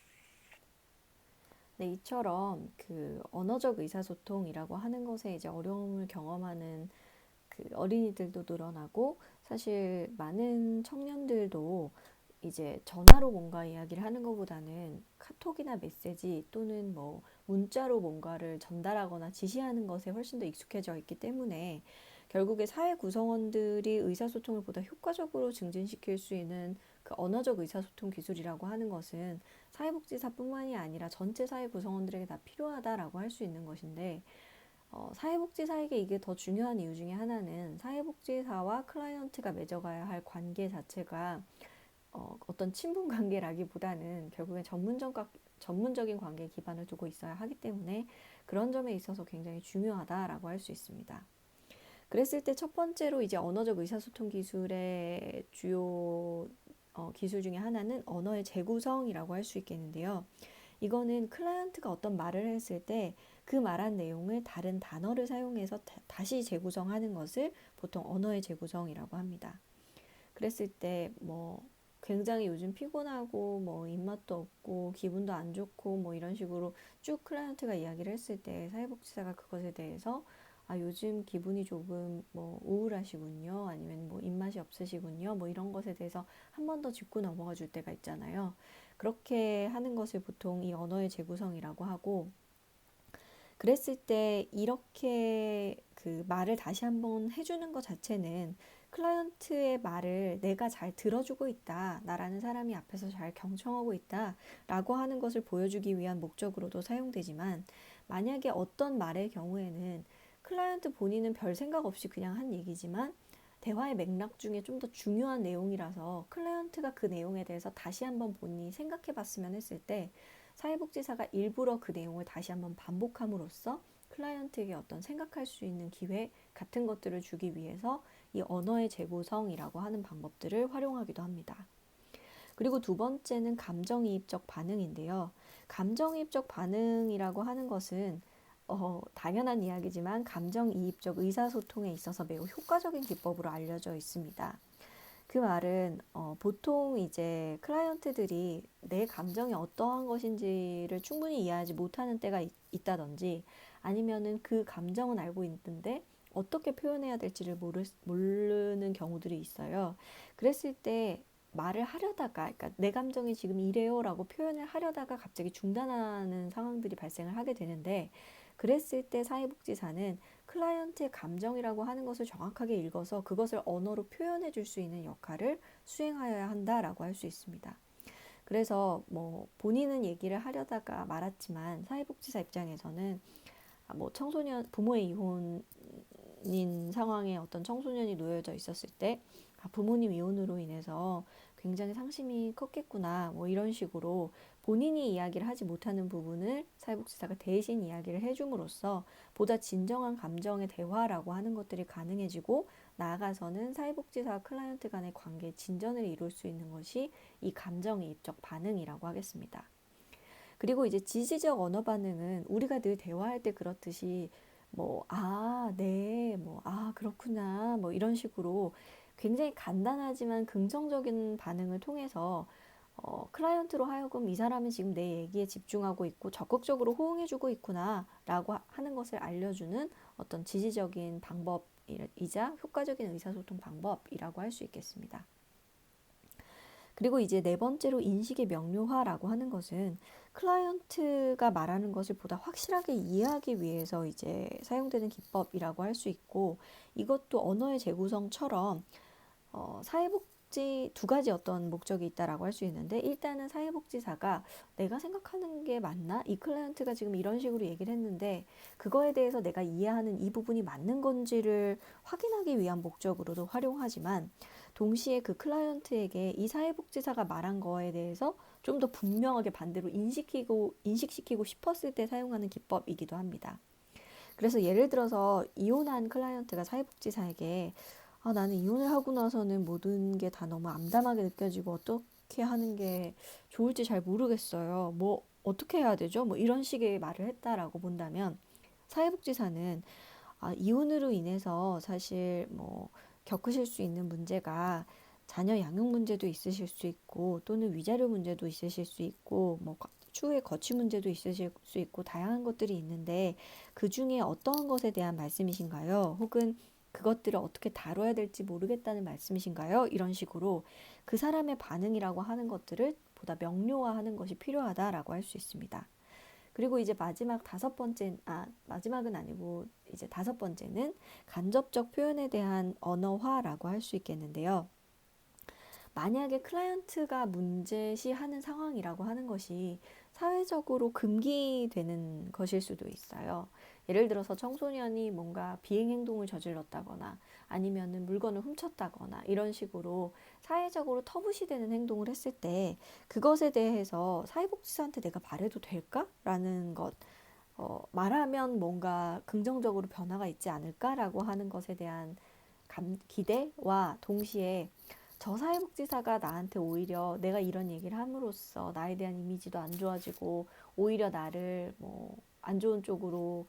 네, 이처럼 그 언어적 의사소통이라고 하는 것에 이제 어려움을 경험하는 그 어린이들도 늘어나고 사실 많은 청년들도 이제 전화로 뭔가 이야기를 하는 것보다는 카톡이나 메시지 또는 문자로 뭔가를 전달하거나 지시하는 것에 훨씬 더 익숙해져 있기 때문에 결국에 사회 구성원들이 의사소통을 보다 효과적으로 증진시킬 수 있는 그 언어적 의사소통 기술이라고 하는 것은 사회복지사뿐만이 아니라 전체 사회 구성원들에게 다 필요하다라고 할 수 있는 것인데, 사회복지사에게 이게 더 중요한 이유 중에 하나는 사회복지사와 클라이언트가 맺어가야 할 관계 자체가 어떤 친분 관계라기보다는 결국엔 전문적인 관계에 기반을 두고 있어야 하기 때문에 그런 점에 있어서 굉장히 중요하다라고 할 수 있습니다. 그랬을 때 첫 번째로 이제 언어적 의사소통 기술의 주요 기술 중에 하나는 언어의 재구성이라고 할 수 있겠는데요. 이거는 클라이언트가 어떤 말을 했을 때 그 말한 내용을 다른 단어를 사용해서 다시 재구성하는 것을 보통 언어의 재구성이라고 합니다. 그랬을 때 뭐 굉장히 요즘 피곤하고 뭐 입맛도 없고 기분도 안 좋고 뭐 이런 식으로 쭉 클라이언트가 이야기를 했을 때 사회복지사가 그것에 대해서 요즘 기분이 조금 뭐 우울하시군요. 아니면 뭐 입맛이 없으시군요. 뭐 이런 것에 대해서 한 번 더 짚고 넘어가 줄 때가 있잖아요. 그렇게 하는 것을 보통 이 언어의 재구성이라고 하고, 그랬을 때 이렇게 그 말을 다시 한번 해주는 것 자체는 클라이언트의 말을 내가 잘 들어주고 있다, 나라는 사람이 앞에서 잘 경청하고 있다 라고 하는 것을 보여주기 위한 목적으로도 사용되지만, 만약에 어떤 말의 경우에는 클라이언트 본인은 별 생각 없이 그냥 한 얘기지만 대화의 맥락 중에 좀 더 중요한 내용이라서 클라이언트가 그 내용에 대해서 다시 한번 본인이 생각해 봤으면 했을 때, 사회복지사가 일부러 그 내용을 다시 한번 반복함으로써 클라이언트에게 어떤 생각할 수 있는 기회 같은 것들을 주기 위해서 이 언어의 재구성이라고 하는 방법들을 활용하기도 합니다. 그리고 두 번째는 감정이입적 반응인데요. 감정이입적 반응이라고 하는 것은 당연한 이야기지만 감정이입적 의사소통에 있어서 매우 효과적인 기법으로 알려져 있습니다. 그 말은 보통 이제 클라이언트들이 내 감정이 어떠한 것인지를 충분히 이해하지 못하는 때가 있다든지, 아니면은 그 감정은 알고 있는데 어떻게 표현해야 될지를 모르는 경우들이 있어요. 그랬을 때 말을 하려다가, 그러니까 내 감정이 지금 이래요라고 표현을 하려다가 갑자기 중단하는 상황들이 발생을 하게 되는데, 그랬을 때 사회복지사는 클라이언트의 감정이라고 하는 것을 정확하게 읽어서 그것을 언어로 표현해 줄 수 있는 역할을 수행하여야 한다라고 할 수 있습니다. 그래서 뭐 본인은 얘기를 하려다가 말았지만 사회복지사 입장에서는 뭐 청소년, 부모의 이혼인 상황에 어떤 청소년이 놓여져 있었을 때 부모님 이혼으로 인해서 굉장히 상심이 컸겠구나, 뭐 이런 식으로 본인이 이야기를 하지 못하는 부분을 사회복지사가 대신 이야기를 해줌으로써 보다 진정한 감정의 대화라고 하는 것들이 가능해지고, 나아가서는 사회복지사와 클라이언트 간의 관계의 진전을 이룰 수 있는 것이 이 감정이입적 반응이라고 하겠습니다. 그리고 이제 지지적 언어 반응은 우리가 늘 대화할 때 그렇듯이 뭐 네, 뭐 그렇구나, 뭐 이런 식으로 굉장히 간단하지만 긍정적인 반응을 통해서 클라이언트로 하여금 이 사람은 지금 내 얘기에 집중하고 있고 적극적으로 호응해주고 있구나 라고 하는 것을 알려주는 어떤 지지적인 방법이자 효과적인 의사소통 방법이라고 할 수 있겠습니다. 그리고 이제 네 번째로 인식의 명료화라고 하는 것은 클라이언트가 말하는 것을 보다 확실하게 이해하기 위해서 이제 사용되는 기법이라고 할 수 있고, 이것도 언어의 재구성처럼 사회복지 두 가지 어떤 목적이 있다라고 할 수 있는데, 일단은 사회복지사가 내가 생각하는 게 맞나? 이 클라이언트가 지금 이런 식으로 얘기를 했는데 그거에 대해서 내가 이해하는 이 부분이 맞는 건지를 확인하기 위한 목적으로도 활용하지만, 동시에 그 클라이언트에게 이 사회복지사가 말한 거에 대해서 좀 더 분명하게 반대로 인식시키고 싶었을 때 사용하는 기법이기도 합니다. 그래서 예를 들어서 이혼한 클라이언트가 사회복지사에게 나는 이혼을 하고 나서는 모든 게 다 너무 암담하게 느껴지고 어떻게 하는 게 좋을지 잘 모르겠어요. 뭐 어떻게 해야 되죠? 뭐 이런 식의 말을 했다라고 본다면, 사회복지사는 이혼으로 인해서 사실 뭐 겪으실 수 있는 문제가 자녀 양육 문제도 있으실 수 있고, 또는 위자료 문제도 있으실 수 있고, 뭐 추후에 거취 문제도 있으실 수 있고, 다양한 것들이 있는데 그 중에 어떠한 것에 대한 말씀이신가요? 혹은 그것들을 어떻게 다뤄야 될지 모르겠다는 말씀이신가요? 이런 식으로 그 사람의 반응이라고 하는 것들을 보다 명료화하는 것이 필요하다라고 할 수 있습니다. 그리고 이제 마지막은 아니고 이제 다섯 번째는 간접적 표현에 대한 언어화라고 할 수 있겠는데요. 만약에 클라이언트가 문제시하는 상황이라고 하는 것이 사회적으로 금기되는 것일 수도 있어요. 예를 들어서 청소년이 뭔가 비행 행동을 저질렀다거나 아니면은 물건을 훔쳤다거나 이런 식으로 사회적으로 터부시되는 행동을 했을 때 그것에 대해서 사회복지사한테 내가 말해도 될까? 라는 것, 말하면 뭔가 긍정적으로 변화가 있지 않을까라고 하는 것에 대한 기대와 동시에 저 사회복지사가 나한테 오히려 내가 이런 얘기를 함으로써 나에 대한 이미지도 안 좋아지고 오히려 나를 뭐 안 좋은 쪽으로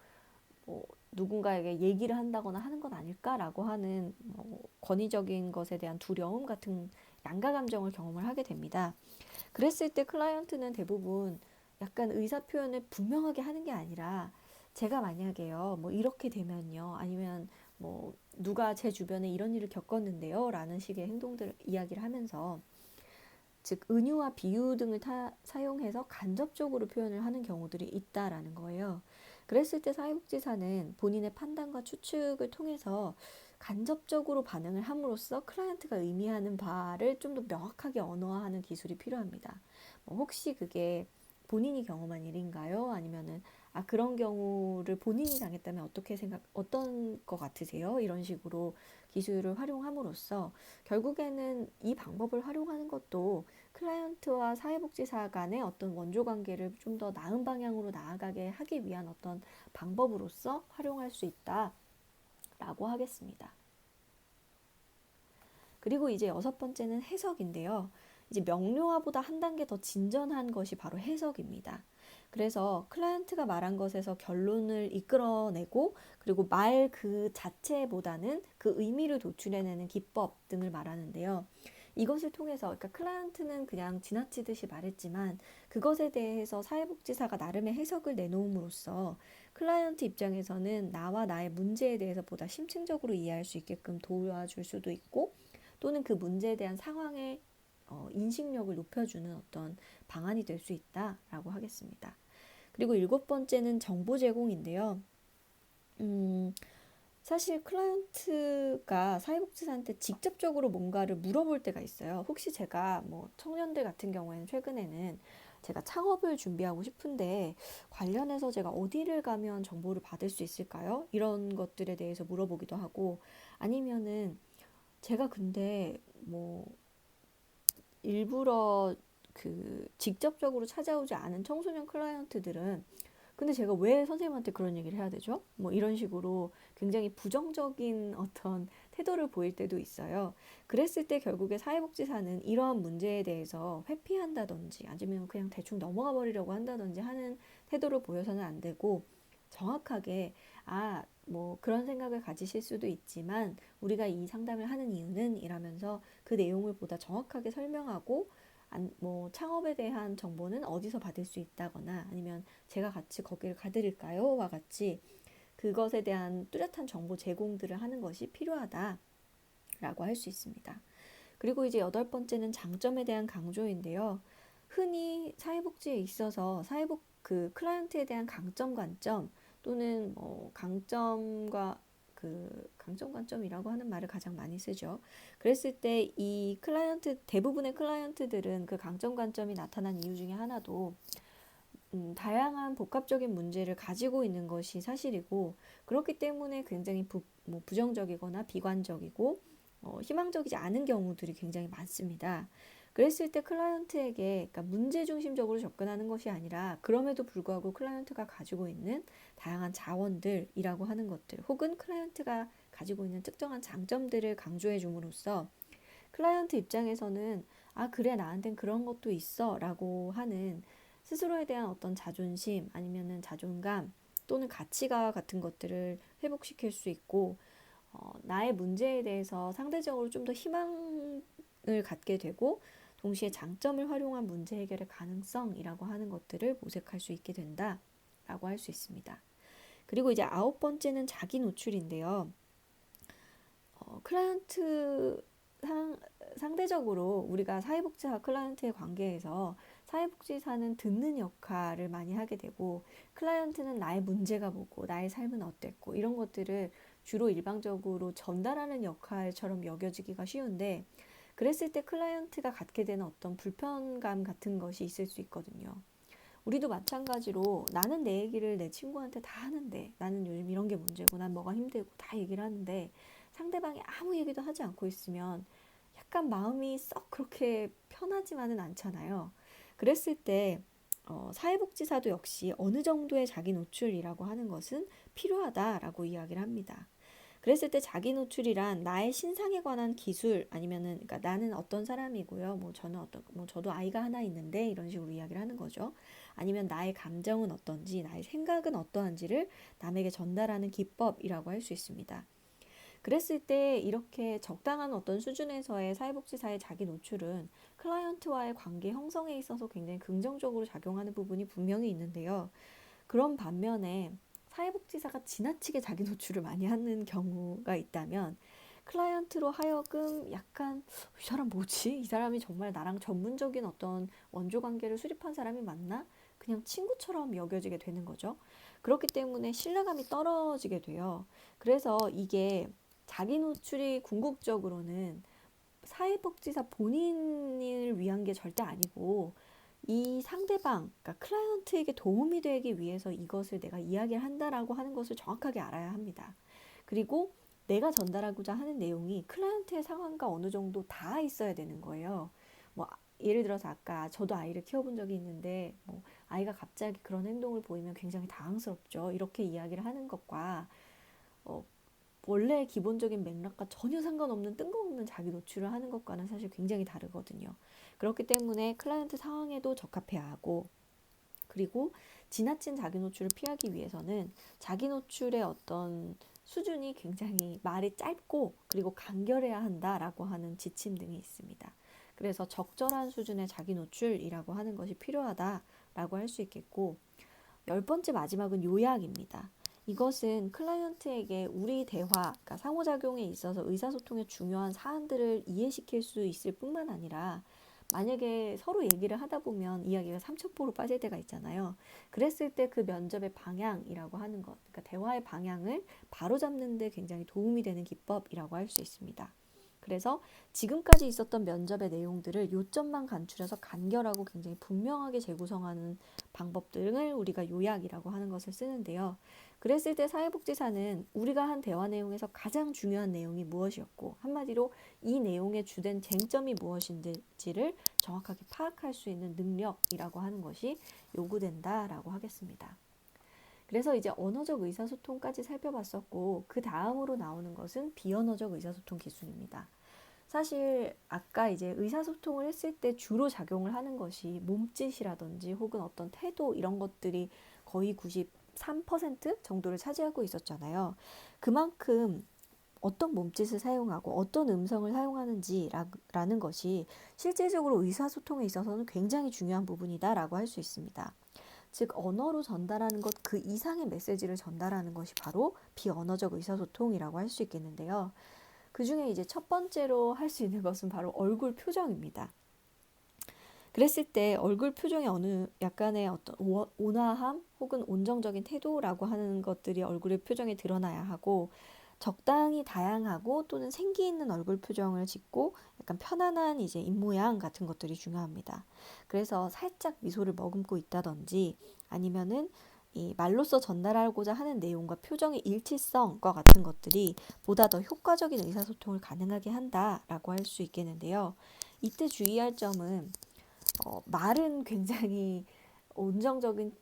뭐 누군가에게 얘기를 한다거나 하는 건 아닐까라고 하는 권위적인 것에 대한 두려움 같은 양가 감정을 경험을 하게 됩니다. 그랬을 때 클라이언트는 대부분 약간 의사 표현을 분명하게 하는 게 아니라 제가 만약에요, 뭐 이렇게 되면요, 아니면 뭐 누가 제 주변에 이런 일을 겪었는데요, 라는 식의 이야기를 하면서 즉 은유와 비유 등을 사용해서 간접적으로 표현을 하는 경우들이 있다라는 거예요. 그랬을 때 사회복지사는 본인의 판단과 추측을 통해서 간접적으로 반응을 함으로써 클라이언트가 의미하는 바를 좀 더 명확하게 언어화하는 기술이 필요합니다. 혹시 그게 본인이 경험한 일인가요? 아니면은 그런 경우를 본인이 당했다면 어떤 것 같으세요? 이런 식으로 기술을 활용함으로써 결국에는 이 방법을 활용하는 것도 클라이언트와 사회복지사 간의 어떤 원조 관계를 좀 더 나은 방향으로 나아가게 하기 위한 어떤 방법으로서 활용할 수 있다라고 하겠습니다. 그리고 이제 여섯 번째는 해석인데요. 이제 명료화보다 한 단계 더 진전한 것이 바로 해석입니다. 그래서 클라이언트가 말한 것에서 결론을 이끌어내고 그리고 말 그 자체보다는 그 의미를 도출해내는 기법 등을 말하는데요. 이것을 통해서 그러니까 클라이언트는 그냥 지나치듯이 말했지만 그것에 대해서 사회복지사가 나름의 해석을 내놓음으로써 클라이언트 입장에서는 나와 나의 문제에 대해서 보다 심층적으로 이해할 수 있게끔 도와줄 수도 있고 또는 그 문제에 대한 상황의 인식력을 높여주는 어떤 방안이 될 수 있다라고 하겠습니다. 그리고 일곱 번째는 정보 제공인데요. 사실 클라이언트가 사회복지사한테 직접적으로 뭔가를 물어볼 때가 있어요. 혹시 제가 뭐 청년들 같은 경우에는 최근에는 제가 창업을 준비하고 싶은데 관련해서 제가 어디를 가면 정보를 받을 수 있을까요? 이런 것들에 대해서 물어보기도 하고 아니면은 제가 근데 뭐 일부러 그 직접적으로 찾아오지 않은 청소년 클라이언트들은 근데 제가 왜 선생님한테 그런 얘기를 해야 되죠? 뭐 이런 식으로 굉장히 부정적인 어떤 태도를 보일 때도 있어요. 그랬을 때 결국에 사회복지사는 이러한 문제에 대해서 회피한다든지 아니면 그냥 대충 넘어가 버리려고 한다든지 하는 태도를 보여서는 안 되고 정확하게 뭐 그런 생각을 가지실 수도 있지만 우리가 이 상담을 하는 이유는 이라면서 그 내용을 보다 정확하게 설명하고 뭐 창업에 대한 정보는 어디서 받을 수 있다거나 아니면 제가 같이 거기를 가드릴까요? 와 같이 그것에 대한 뚜렷한 정보 제공들을 하는 것이 필요하다라고 할 수 있습니다. 그리고 이제 여덟 번째는 장점에 대한 강조인데요. 흔히 사회복지에 있어서 그 클라이언트에 대한 강점 관점 또는 뭐 강점 관점이라고 하는 말을 가장 많이 쓰죠. 그랬을 때 이 대부분의 클라이언트들은 그 강점 관점이 나타난 이유 중에 하나도 다양한 복합적인 문제를 가지고 있는 것이 사실이고 그렇기 때문에 굉장히 부정적이거나 비관적이고 희망적이지 않은 경우들이 굉장히 많습니다. 그랬을 때 클라이언트에게 그러니까 문제 중심적으로 접근하는 것이 아니라 그럼에도 불구하고 클라이언트가 가지고 있는 다양한 자원들이라고 하는 것들 혹은 클라이언트가 가지고 있는 특정한 장점들을 강조해 줌으로써 클라이언트 입장에서는 그래 나한텐 그런 것도 있어 라고 하는 스스로에 대한 어떤 자존심 아니면은 자존감 또는 가치가 같은 것들을 회복시킬 수 있고 나의 문제에 대해서 상대적으로 좀 더 희망을 갖게 되고 동시에 장점을 활용한 문제 해결의 가능성이라고 하는 것들을 모색할 수 있게 된다라고 할 수 있습니다. 그리고 이제 아홉 번째는 자기 노출인데요. 클라이언트 상대적으로 우리가 사회복지사 클라이언트의 관계에서 사회복지사는 듣는 역할을 많이 하게 되고 클라이언트는 나의 문제가 뭐고 나의 삶은 어땠고 이런 것들을 주로 일방적으로 전달하는 역할처럼 여겨지기가 쉬운데 그랬을 때 클라이언트가 갖게 되는 어떤 불편감 같은 것이 있을 수 있거든요. 우리도 마찬가지로 나는 내 얘기를 내 친구한테 다 하는데 나는 요즘 이런 게 문제고 난 뭐가 힘들고 다 얘기를 하는데 상대방이 아무 얘기도 하지 않고 있으면 약간 마음이 썩 그렇게 편하지만은 않잖아요. 그랬을 때 사회복지사도 역시 어느 정도의 자기 노출이라고 하는 것은 필요하다라고 이야기를 합니다. 그랬을 때 자기 노출이란 나의 신상에 관한 기술 아니면은 그러니까 나는 어떤 사람이고요. 뭐 저는 저도 아이가 하나 있는데 이런 식으로 이야기를 하는 거죠. 아니면 나의 감정은 어떤지, 나의 생각은 어떠한지를 남에게 전달하는 기법이라고 할 수 있습니다. 그랬을 때 이렇게 적당한 어떤 수준에서의 사회복지사의 자기 노출은 클라이언트와의 관계 형성에 있어서 굉장히 긍정적으로 작용하는 부분이 분명히 있는데요. 그런 반면에 사회복지사가 지나치게 자기 노출을 많이 하는 경우가 있다면 클라이언트로 하여금 약간 이 사람 뭐지? 이 사람이 정말 나랑 전문적인 어떤 원조 관계를 수립한 사람이 맞나? 그냥 친구처럼 여겨지게 되는 거죠. 그렇기 때문에 신뢰감이 떨어지게 돼요. 그래서 이게 자기 노출이 궁극적으로는 사회복지사 본인을 위한 게 절대 아니고 이 상대방, 그러니까 클라이언트에게 도움이 되기 위해서 이것을 내가 이야기를 한다라고 하는 것을 정확하게 알아야 합니다. 그리고 내가 전달하고자 하는 내용이 클라이언트의 상황과 어느 정도 닿아 있어야 되는 거예요. 뭐 예를 들어서 아까 저도 아이를 키워본 적이 있는데 뭐 아이가 갑자기 그런 행동을 보이면 굉장히 당황스럽죠. 이렇게 이야기를 하는 것과 어, 원래 기본적인 맥락과 전혀 상관없는 뜬금없는 자기 노출을 하는 것과는 사실 굉장히 다르거든요. 그렇기 때문에 클라이언트 상황에도 적합해야 하고 그리고 지나친 자기 노출을 피하기 위해서는 자기 노출의 어떤 수준이 굉장히 말이 짧고 그리고 간결해야 한다라고 하는 지침 등이 있습니다. 그래서 적절한 수준의 자기 노출이라고 하는 것이 필요하다라고 할 수 있겠고 10번째 마지막은 요약입니다. 이것은 클라이언트에게 우리 대화, 그러니까 상호작용에 있어서 의사소통의 중요한 사안들을 이해시킬 수 있을 뿐만 아니라 만약에 서로 얘기를 하다 보면 이야기가 삼천포로 빠질 때가 있잖아요. 그랬을 때 그 면접의 방향이라고 하는 것, 그러니까 대화의 방향을 바로잡는 데 굉장히 도움이 되는 기법이라고 할 수 있습니다. 그래서 지금까지 있었던 면접의 내용들을 요점만 간추려서 간결하고 굉장히 분명하게 재구성하는 방법 등을 우리가 요약이라고 하는 것을 쓰는데요. 그랬을 때 사회복지사는 우리가 한 대화 내용에서 가장 중요한 내용이 무엇이었고 한마디로 이 내용의 주된 쟁점이 무엇인지를 정확하게 파악할 수 있는 능력이라고 하는 것이 요구된다라고 하겠습니다. 그래서 이제 언어적 의사소통까지 살펴봤었고 그 다음으로 나오는 것은 비언어적 의사소통 기술입니다. 사실 아까 이제 의사소통을 했을 때 주로 작용을 하는 것이 몸짓이라든지 혹은 어떤 태도 이런 것들이 거의 93% 정도를 차지하고 있었잖아요. 그만큼 어떤 몸짓을 사용하고 어떤 음성을 사용하는지라는 것이 실질적으로 의사소통에 있어서는 굉장히 중요한 부분이다라고 할 수 있습니다. 즉 언어로 전달하는 것 그 이상의 메시지를 전달하는 것이 바로 비언어적 의사소통이라고 할 수 있겠는데요. 그 중에 이제 첫 번째로 할 수 있는 것은 바로 얼굴 표정입니다. 그랬을 때 얼굴 표정에 어느 약간의 어떤 온화함 혹은 온정적인 태도라고 하는 것들이 얼굴의 표정에 드러나야 하고 적당히 다양하고 또는 생기 있는 얼굴 표정을 짓고 약간 편안한 이제 입모양 같은 것들이 중요합니다. 그래서 살짝 미소를 머금고 있다든지 아니면은 이 말로써 전달하고자 하는 내용과 표정의 일치성과 같은 것들이 보다 더 효과적인 의사소통을 가능하게 한다라고 할 수 있겠는데요. 이때 주의할 점은 말은 굉장히 온정적인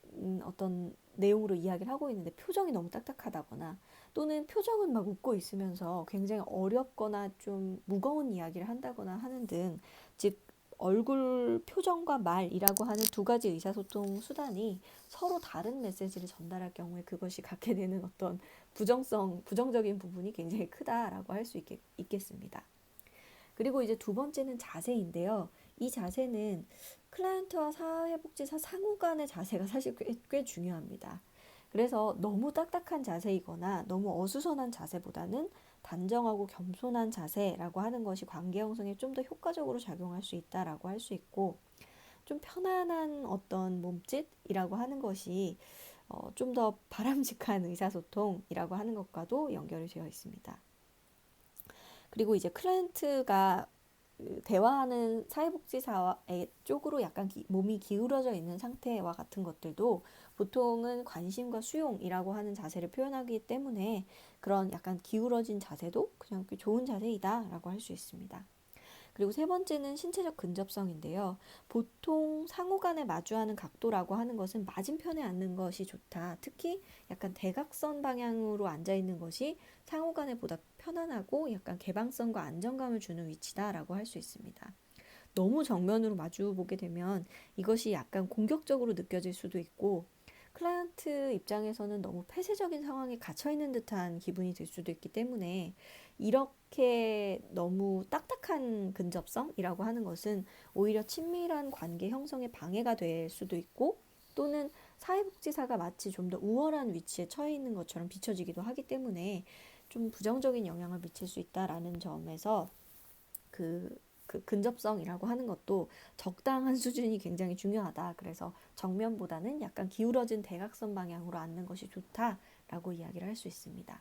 어떤 내용으로 이야기를 하고 있는데 표정이 너무 딱딱하다거나 또는 표정은 막 웃고 있으면서 굉장히 어렵거나 좀 무거운 이야기를 한다거나 하는 등 즉 얼굴 표정과 말이라고 하는 두 가지 의사소통 수단이 서로 다른 메시지를 전달할 경우에 그것이 갖게 되는 어떤 부정적인 부분이 굉장히 크다라고 할 수 있겠습니다. 그리고 이제 두 번째는 자세인데요. 이 자세는 클라이언트와 사회복지사 상호 간의 자세가 사실 꽤 중요합니다. 그래서 너무 딱딱한 자세이거나 너무 어수선한 자세보다는 단정하고 겸손한 자세라고 하는 것이 관계 형성에 좀 더 효과적으로 작용할 수 있다라고 할 수 있고, 좀 편안한 어떤 몸짓이라고 하는 것이 좀 더 바람직한 의사소통이라고 하는 것과도 연결이 되어 있습니다. 그리고 이제 클라이언트가 대화하는 사회복지사의 쪽으로 약간 몸이 기울어져 있는 상태와 같은 것들도 보통은 관심과 수용이라고 하는 자세를 표현하기 때문에 그런 약간 기울어진 자세도 그냥 좋은 자세이다라고 할 수 있습니다. 그리고 세 번째는 신체적 근접성인데요. 보통 상호 간에 마주하는 각도라고 하는 것은 맞은편에 앉는 것이 좋다. 특히 약간 대각선 방향으로 앉아 있는 것이 상호 간에 보다 편안하고 약간 개방성과 안정감을 주는 위치다라고 할 수 있습니다. 너무 정면으로 마주 보게 되면 이것이 약간 공격적으로 느껴질 수도 있고, 클라이언트 입장에서는 너무 폐쇄적인 상황에 갇혀 있는 듯한 기분이 들 수도 있기 때문에, 이렇게 너무 딱딱한 근접성이라고 하는 것은 오히려 친밀한 관계 형성에 방해가 될 수도 있고, 또는 사회복지사가 마치 좀 더 우월한 위치에 처해 있는 것처럼 비춰지기도 하기 때문에 좀 부정적인 영향을 미칠 수 있다라는 점에서 그 근접성이라고 하는 것도 적당한 수준이 굉장히 중요하다. 그래서 정면보다는 약간 기울어진 대각선 방향으로 앉는 것이 좋다라고 이야기를 할 수 있습니다.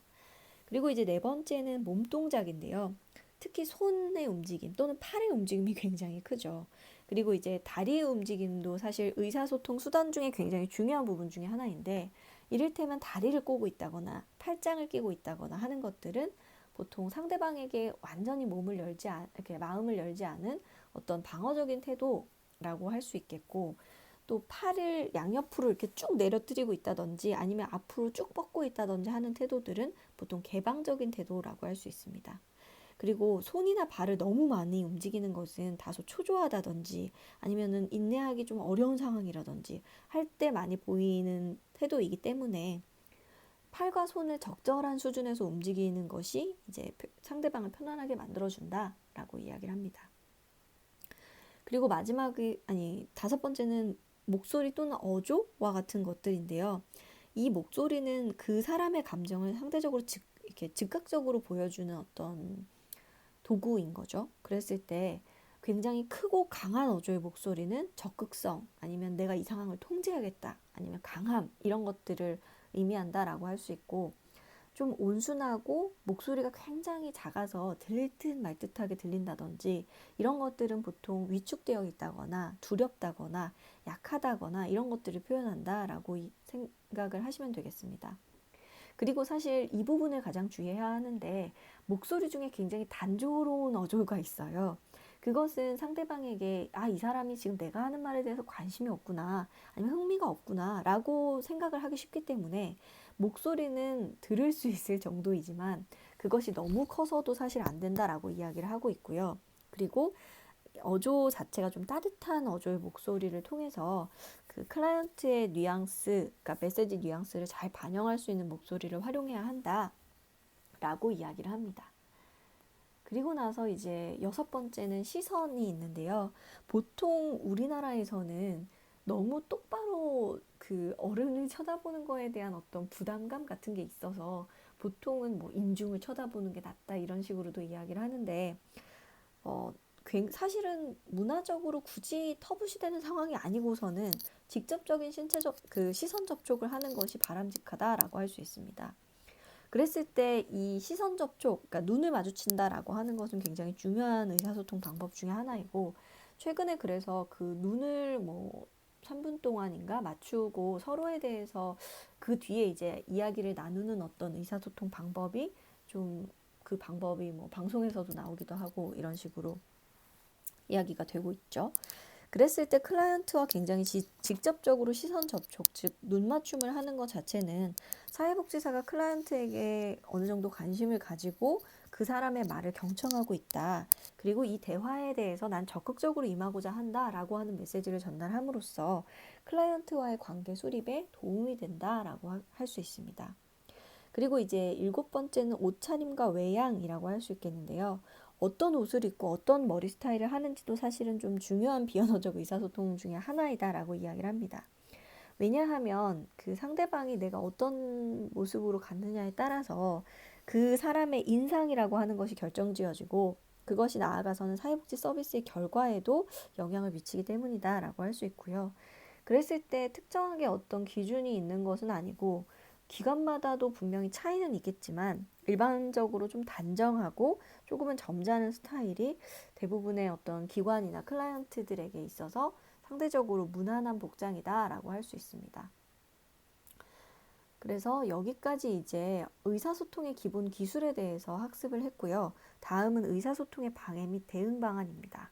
그리고 이제 네 번째는 몸 동작인데요. 특히 손의 움직임 또는 팔의 움직임이 굉장히 크죠. 그리고 이제 다리의 움직임도 사실 의사소통 수단 중에 굉장히 중요한 부분 중에 하나인데, 이를테면 다리를 꼬고 있다거나 팔짱을 끼고 있다거나 하는 것들은 보통 상대방에게 완전히 이렇게 마음을 열지 않은 어떤 방어적인 태도라고 할 수 있겠고, 또 팔을 양옆으로 이렇게 쭉 내려뜨리고 있다든지 아니면 앞으로 쭉 뻗고 있다든지 하는 태도들은 보통 개방적인 태도라고 할 수 있습니다. 그리고 손이나 발을 너무 많이 움직이는 것은 다소 초조하다든지 아니면은 인내하기 좀 어려운 상황이라든지 할 때 많이 보이는 태도이기 때문에, 팔과 손을 적절한 수준에서 움직이는 것이 이제 상대방을 편안하게 만들어준다라고 이야기를 합니다. 그리고 다섯 번째는 목소리 또는 어조와 같은 것들인데요. 이 목소리는 그 사람의 감정을 상대적으로 이렇게 즉각적으로 보여주는 어떤 도구인 거죠. 그랬을 때 굉장히 크고 강한 어조의 목소리는 적극성, 아니면 내가 이 상황을 통제하겠다, 아니면 강함, 이런 것들을 의미한다라고 할 수 있고, 좀 온순하고 목소리가 굉장히 작아서 들릴 듯 말 듯하게 들린다든지 이런 것들은 보통 위축되어 있다거나 두렵다거나 약하다거나 이런 것들을 표현한다라고 생각을 하시면 되겠습니다. 그리고 사실 이 부분을 가장 주의해야 하는데, 목소리 중에 굉장히 단조로운 어조가 있어요. 그것은 상대방에게 이 사람이 지금 내가 하는 말에 대해서 관심이 없구나, 아니면 흥미가 없구나 라고 생각을 하기 쉽기 때문에 목소리는 들을 수 있을 정도이지만 그것이 너무 커서도 사실 안 된다라고 이야기를 하고 있고요. 그리고 어조 자체가 좀 따뜻한 어조의 목소리를 통해서 그 클라이언트의 뉘앙스, 그러니까 메시지 뉘앙스를 잘 반영할 수 있는 목소리를 활용해야 한다라고 이야기를 합니다. 그리고 나서 이제 여섯 번째는 시선이 있는데요. 보통 우리나라에서는 너무 똑바로 그 어른을 쳐다보는 거에 대한 어떤 부담감 같은 게 있어서 보통은 뭐 인중을 쳐다보는 게 낫다 이런 식으로도 이야기를 하는데, 사실은 문화적으로 굳이 터부시되는 상황이 아니고서는 직접적인 시선 접촉을 하는 것이 바람직하다라고 할 수 있습니다. 그랬을 때 이 시선 접촉, 그러니까 눈을 마주친다라고 하는 것은 굉장히 중요한 의사소통 방법 중에 하나이고, 최근에 그래서 그 눈을 3분 동안인가 맞추고 서로에 대해서 그 뒤에 이제 이야기를 나누는 어떤 의사소통 방법이 그 방법이 방송에서도 나오기도 하고 이런 식으로 이야기가 되고 있죠. 그랬을 때 클라이언트와 굉장히 직접적으로 시선 접촉, 즉 눈 맞춤을 하는 것 자체는 사회복지사가 클라이언트에게 어느 정도 관심을 가지고 그 사람의 말을 경청하고 있다, 그리고 이 대화에 대해서 난 적극적으로 임하고자 한다라고 하는 메시지를 전달함으로써 클라이언트와의 관계 수립에 도움이 된다라고 할 수 있습니다. 그리고 이제 일곱 번째는 옷차림과 외양이라고 할 수 있겠는데요. 어떤 옷을 입고 어떤 머리 스타일을 하는지도 사실은 좀 중요한 비언어적 의사소통 중에 하나이다라고 이야기를 합니다. 왜냐하면 그 상대방이 내가 어떤 모습으로 갔느냐에 따라서 그 사람의 인상이라고 하는 것이 결정지어지고 그것이 나아가서는 사회복지 서비스의 결과에도 영향을 미치기 때문이다라고 할 수 있고요. 그랬을 때 특정하게 어떤 기준이 있는 것은 아니고 기관마다도 분명히 차이는 있겠지만 일반적으로 좀 단정하고 조금은 점잖은 스타일이 대부분의 어떤 기관이나 클라이언트들에게 있어서 상대적으로 무난한 복장이다라고 할 수 있습니다. 그래서 여기까지 이제 의사소통의 기본 기술에 대해서 학습을 했고요. 다음은 의사소통의 방해 및 대응 방안입니다.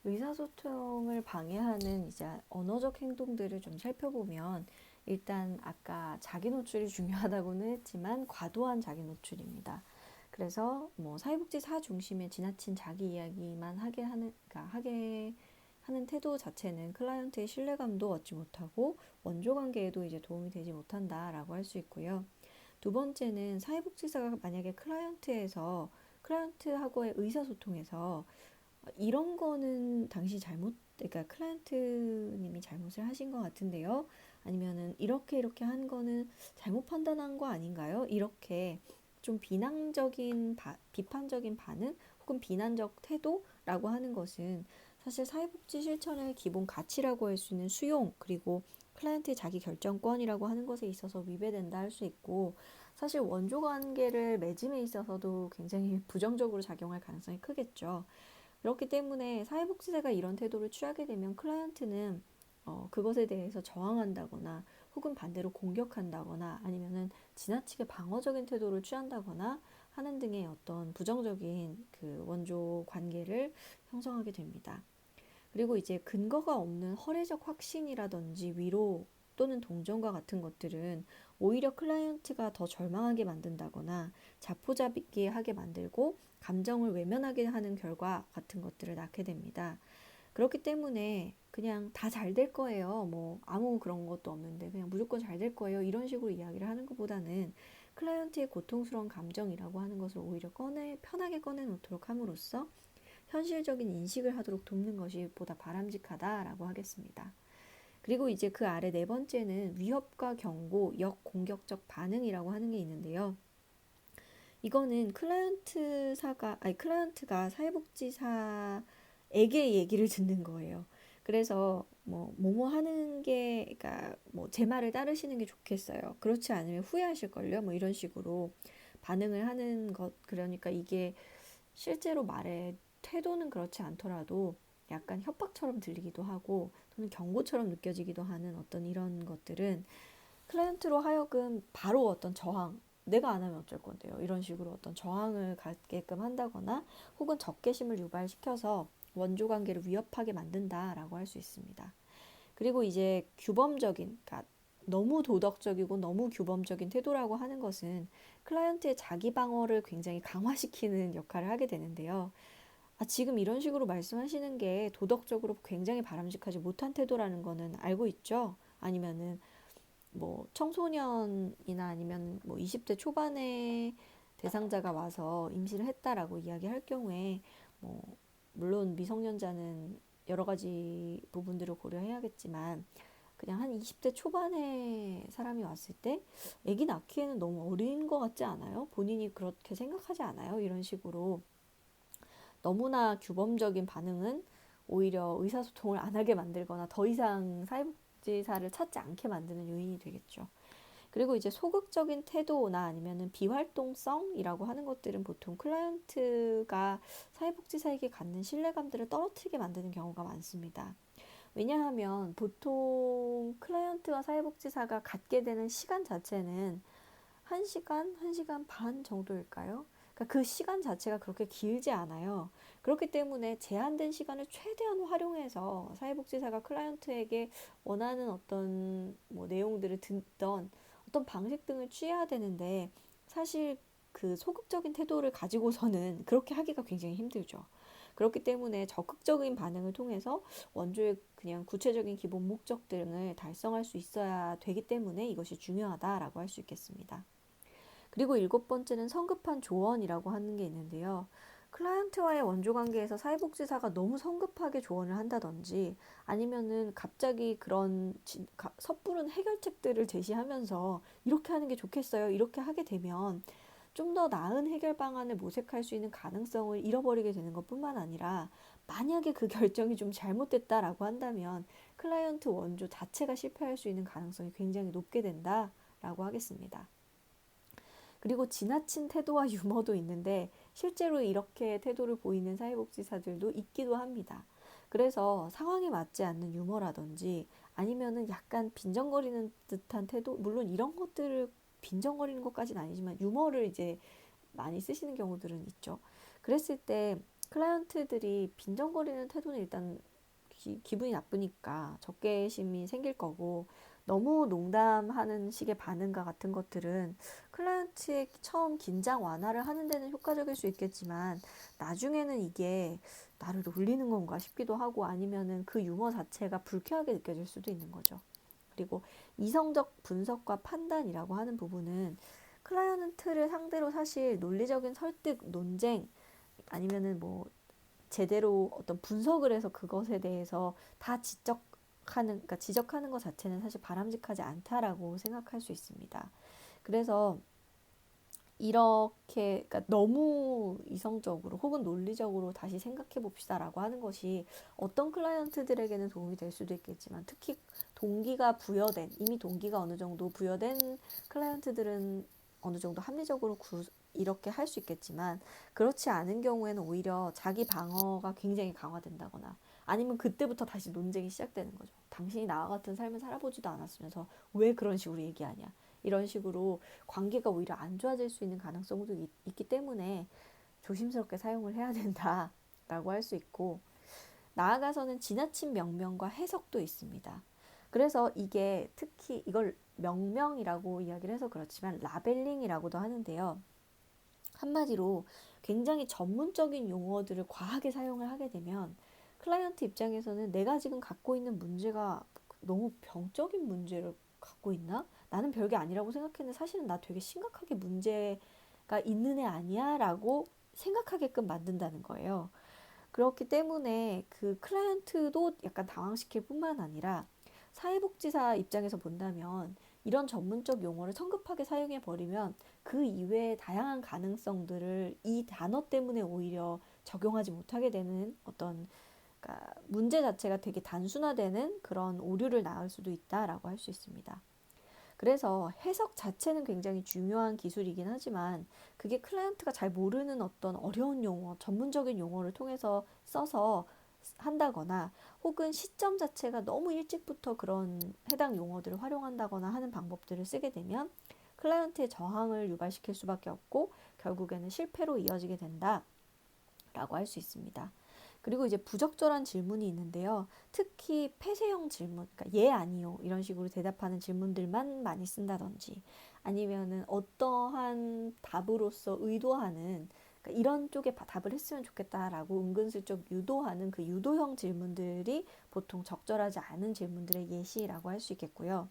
의사소통을 방해하는 이제 언어적 행동들을 좀 살펴보면 일단 아까 자기 노출이 중요하다고는 했지만 과도한 자기 노출입니다. 그래서 뭐 사회복지사 중심의 지나친 자기 이야기만 하게 하는 태도 자체는 클라이언트의 신뢰감도 얻지 못하고 원조 관계에도 이제 도움이 되지 못한다라고 할 수 있고요. 두 번째는 사회복지사가 만약에 클라이언트하고의 의사소통에서 이런 거는 당시 그러니까 클라이언트님이 잘못을 하신 것 같은데요. 아니면은 이렇게 한 거는 잘못 판단한 거 아닌가요? 이렇게 좀 비판적인 반응 혹은 비난적 태도라고 하는 것은 사실 사회복지 실천의 기본 가치라고 할 수 있는 수용 그리고 클라이언트의 자기 결정권이라고 하는 것에 있어서 위배된다 할 수 있고 사실 원조 관계를 맺음에 있어서도 굉장히 부정적으로 작용할 가능성이 크겠죠. 그렇기 때문에 사회복지사가 이런 태도를 취하게 되면 클라이언트는 그것에 대해서 저항한다거나 혹은 반대로 공격한다거나 아니면은 지나치게 방어적인 태도를 취한다거나 하는 등의 어떤 부정적인 그 원조 관계를 형성하게 됩니다. 그리고 이제 근거가 없는 허례적 확신이라든지 위로 또는 동정과 같은 것들은 오히려 클라이언트가 더 절망하게 만든다거나 자포자기하게 하게 만들고 감정을 외면하게 하는 결과 같은 것들을 낳게 됩니다. 그렇기 때문에 그냥 다 잘 될 거예요. 뭐 아무 그런 것도 없는데 그냥 무조건 잘 될 거예요. 이런 식으로 이야기를 하는 것보다는 클라이언트의 고통스러운 감정이라고 하는 것을 오히려 편하게 꺼내놓도록 함으로써 현실적인 인식을 하도록 돕는 것이 보다 바람직하다라고 하겠습니다. 그리고 이제 그 아래 네 번째는 위협과 경고, 역공격적 반응이라고 하는 게 있는데요. 이거는 클라이언트가 사회복지사에게 얘기를 듣는 거예요. 그래서 뭐뭐 하는 게, 그러니까 뭐 제 말을 따르시는 게 좋겠어요. 그렇지 않으면 후회하실걸요. 뭐 이런 식으로 반응을 하는 것. 그러니까 이게 실제로 말의 태도는 그렇지 않더라도 약간 협박처럼 들리기도 하고 또는 경고처럼 느껴지기도 하는 어떤 이런 것들은 클라이언트로 하여금 바로 어떤 저항, 내가 안 하면 어쩔 건데요. 이런 식으로 어떤 저항을 갖게끔 한다거나 혹은 적개심을 유발시켜서 원조 관계를 위협하게 만든다라고 할 수 있습니다. 그리고 이제 그러니까 너무 도덕적이고 너무 규범적인 태도라고 하는 것은 클라이언트의 자기 방어를 굉장히 강화시키는 역할을 하게 되는데요. 지금 이런 식으로 말씀하시는 게 도덕적으로 굉장히 바람직하지 못한 태도라는 거는 알고 있죠? 아니면은 뭐 청소년이나 아니면 뭐 20대 초반의 대상자가 와서 임신을 했다라고 이야기할 경우에 뭐 물론 미성년자는 여러 가지 부분들을 고려해야겠지만 그냥 한 20대 초반의 사람이 왔을 때 아기 낳기에는 너무 어린 것 같지 않아요? 본인이 그렇게 생각하지 않아요? 이런 식으로 너무나 규범적인 반응은 오히려 의사소통을 안 하게 만들거나 더 이상 사회복지사를 찾지 않게 만드는 요인이 되겠죠. 그리고 이제 소극적인 태도나 아니면은 비활동성이라고 하는 것들은 보통 클라이언트가 사회복지사에게 갖는 신뢰감들을 떨어뜨리게 만드는 경우가 많습니다. 왜냐하면 보통 클라이언트와 사회복지사가 갖게 되는 시간 자체는 1시간, 1시간 반 정도일까요? 그러니까 그 시간 자체가 그렇게 길지 않아요. 그렇기 때문에 제한된 시간을 최대한 활용해서 사회복지사가 클라이언트에게 원하는 어떤 뭐 내용들을 듣던 어떤 방식 등을 취해야 되는데 사실 그 소극적인 태도를 가지고서는 그렇게 하기가 굉장히 힘들죠. 그렇기 때문에 적극적인 반응을 통해서 원조의 그냥 구체적인 기본 목적 등을 달성할 수 있어야 되기 때문에 이것이 중요하다라고 할 수 있겠습니다. 그리고 일곱 번째는 성급한 조언이라고 하는 게 있는데요. 클라이언트와의 원조 관계에서 사회복지사가 너무 성급하게 조언을 한다든지 아니면은 갑자기 그런 섣부른 해결책들을 제시하면서 이렇게 하는 게 좋겠어요. 이렇게 하게 되면 좀 더 나은 해결 방안을 모색할 수 있는 가능성을 잃어버리게 되는 것뿐만 아니라 만약에 그 결정이 좀 잘못됐다라고 한다면 클라이언트 원조 자체가 실패할 수 있는 가능성이 굉장히 높게 된다라고 하겠습니다. 그리고 지나친 태도와 유머도 있는데 실제로 이렇게 태도를 보이는 사회복지사들도 있기도 합니다. 그래서 상황에 맞지 않는 유머라든지 아니면은 약간 빈정거리는 듯한 태도, 물론 이런 것들을 빈정거리는 것까지는 아니지만 유머를 이제 많이 쓰시는 경우들은 있죠. 그랬을 때 클라이언트들이 빈정거리는 태도는 일단 기분이 나쁘니까 적개심이 생길 거고 너무 농담하는 식의 반응과 같은 것들은 클라이언트의 처음 긴장 완화를 하는 데는 효과적일 수 있겠지만 나중에는 이게 나를 놀리는 건가 싶기도 하고 아니면은 그 유머 자체가 불쾌하게 느껴질 수도 있는 거죠. 그리고 이성적 분석과 판단이라고 하는 부분은 클라이언트를 상대로 사실 논리적인 설득, 논쟁 아니면은 뭐 제대로 어떤 분석을 해서 그것에 대해서 다 그러니까 지적하는 것 자체는 사실 바람직하지 않다라고 생각할 수 있습니다. 그래서 이렇게 그러니까 너무 이성적으로 혹은 논리적으로 다시 생각해 봅시다라고 하는 것이 어떤 클라이언트들에게는 도움이 될 수도 있겠지만 특히 이미 동기가 어느 정도 부여된 클라이언트들은 어느 정도 합리적으로 이렇게 할 수 있겠지만 그렇지 않은 경우에는 오히려 자기 방어가 굉장히 강화된다거나 아니면 그때부터 다시 논쟁이 시작되는 거죠. 당신이 나와 같은 삶을 살아보지도 않았으면서 왜 그런 식으로 얘기하냐. 이런 식으로 관계가 오히려 안 좋아질 수 있는 가능성도 있기 때문에 조심스럽게 사용을 해야 된다라고 할 수 있고 나아가서는 지나친 명명과 해석도 있습니다. 그래서 이게 특히 이걸 명명이라고 이야기를 해서 그렇지만 라벨링이라고도 하는데요. 한마디로 굉장히 전문적인 용어들을 과하게 사용을 하게 되면 클라이언트 입장에서는 내가 지금 갖고 있는 문제가 너무 병적인 문제를 갖고 있나? 나는 별게 아니라고 생각했는데 사실은 나 되게 심각하게 문제가 있는 애 아니야? 라고 생각하게끔 만든다는 거예요. 그렇기 때문에 그 클라이언트도 약간 당황시킬 뿐만 아니라 사회복지사 입장에서 본다면 이런 전문적 용어를 성급하게 사용해 버리면 그 이외의 다양한 가능성들을 이 단어 때문에 오히려 적용하지 못하게 되는 어떤 그러니까 문제 자체가 되게 단순화되는 그런 오류를 낳을 수도 있다라고 할 수 있습니다. 그래서 해석 자체는 굉장히 중요한 기술이긴 하지만 그게 클라이언트가 잘 모르는 어떤 어려운 용어, 전문적인 용어를 통해서 써서 한다거나 혹은 시점 자체가 너무 일찍부터 그런 해당 용어들을 활용한다거나 하는 방법들을 쓰게 되면 클라이언트의 저항을 유발시킬 수밖에 없고 결국에는 실패로 이어지게 된다라고 할 수 있습니다. 그리고 이제 부적절한 질문이 있는데요. 특히 폐쇄형 질문, 그러니까 예, 아니요 이런 식으로 대답하는 질문들만 많이 쓴다든지 아니면은 어떠한 답으로서 의도하는 그러니까 이런 쪽에 답을 했으면 좋겠다라고 은근슬쩍 유도하는 그 유도형 질문들이 보통 적절하지 않은 질문들의 예시라고 할 수 있겠고요.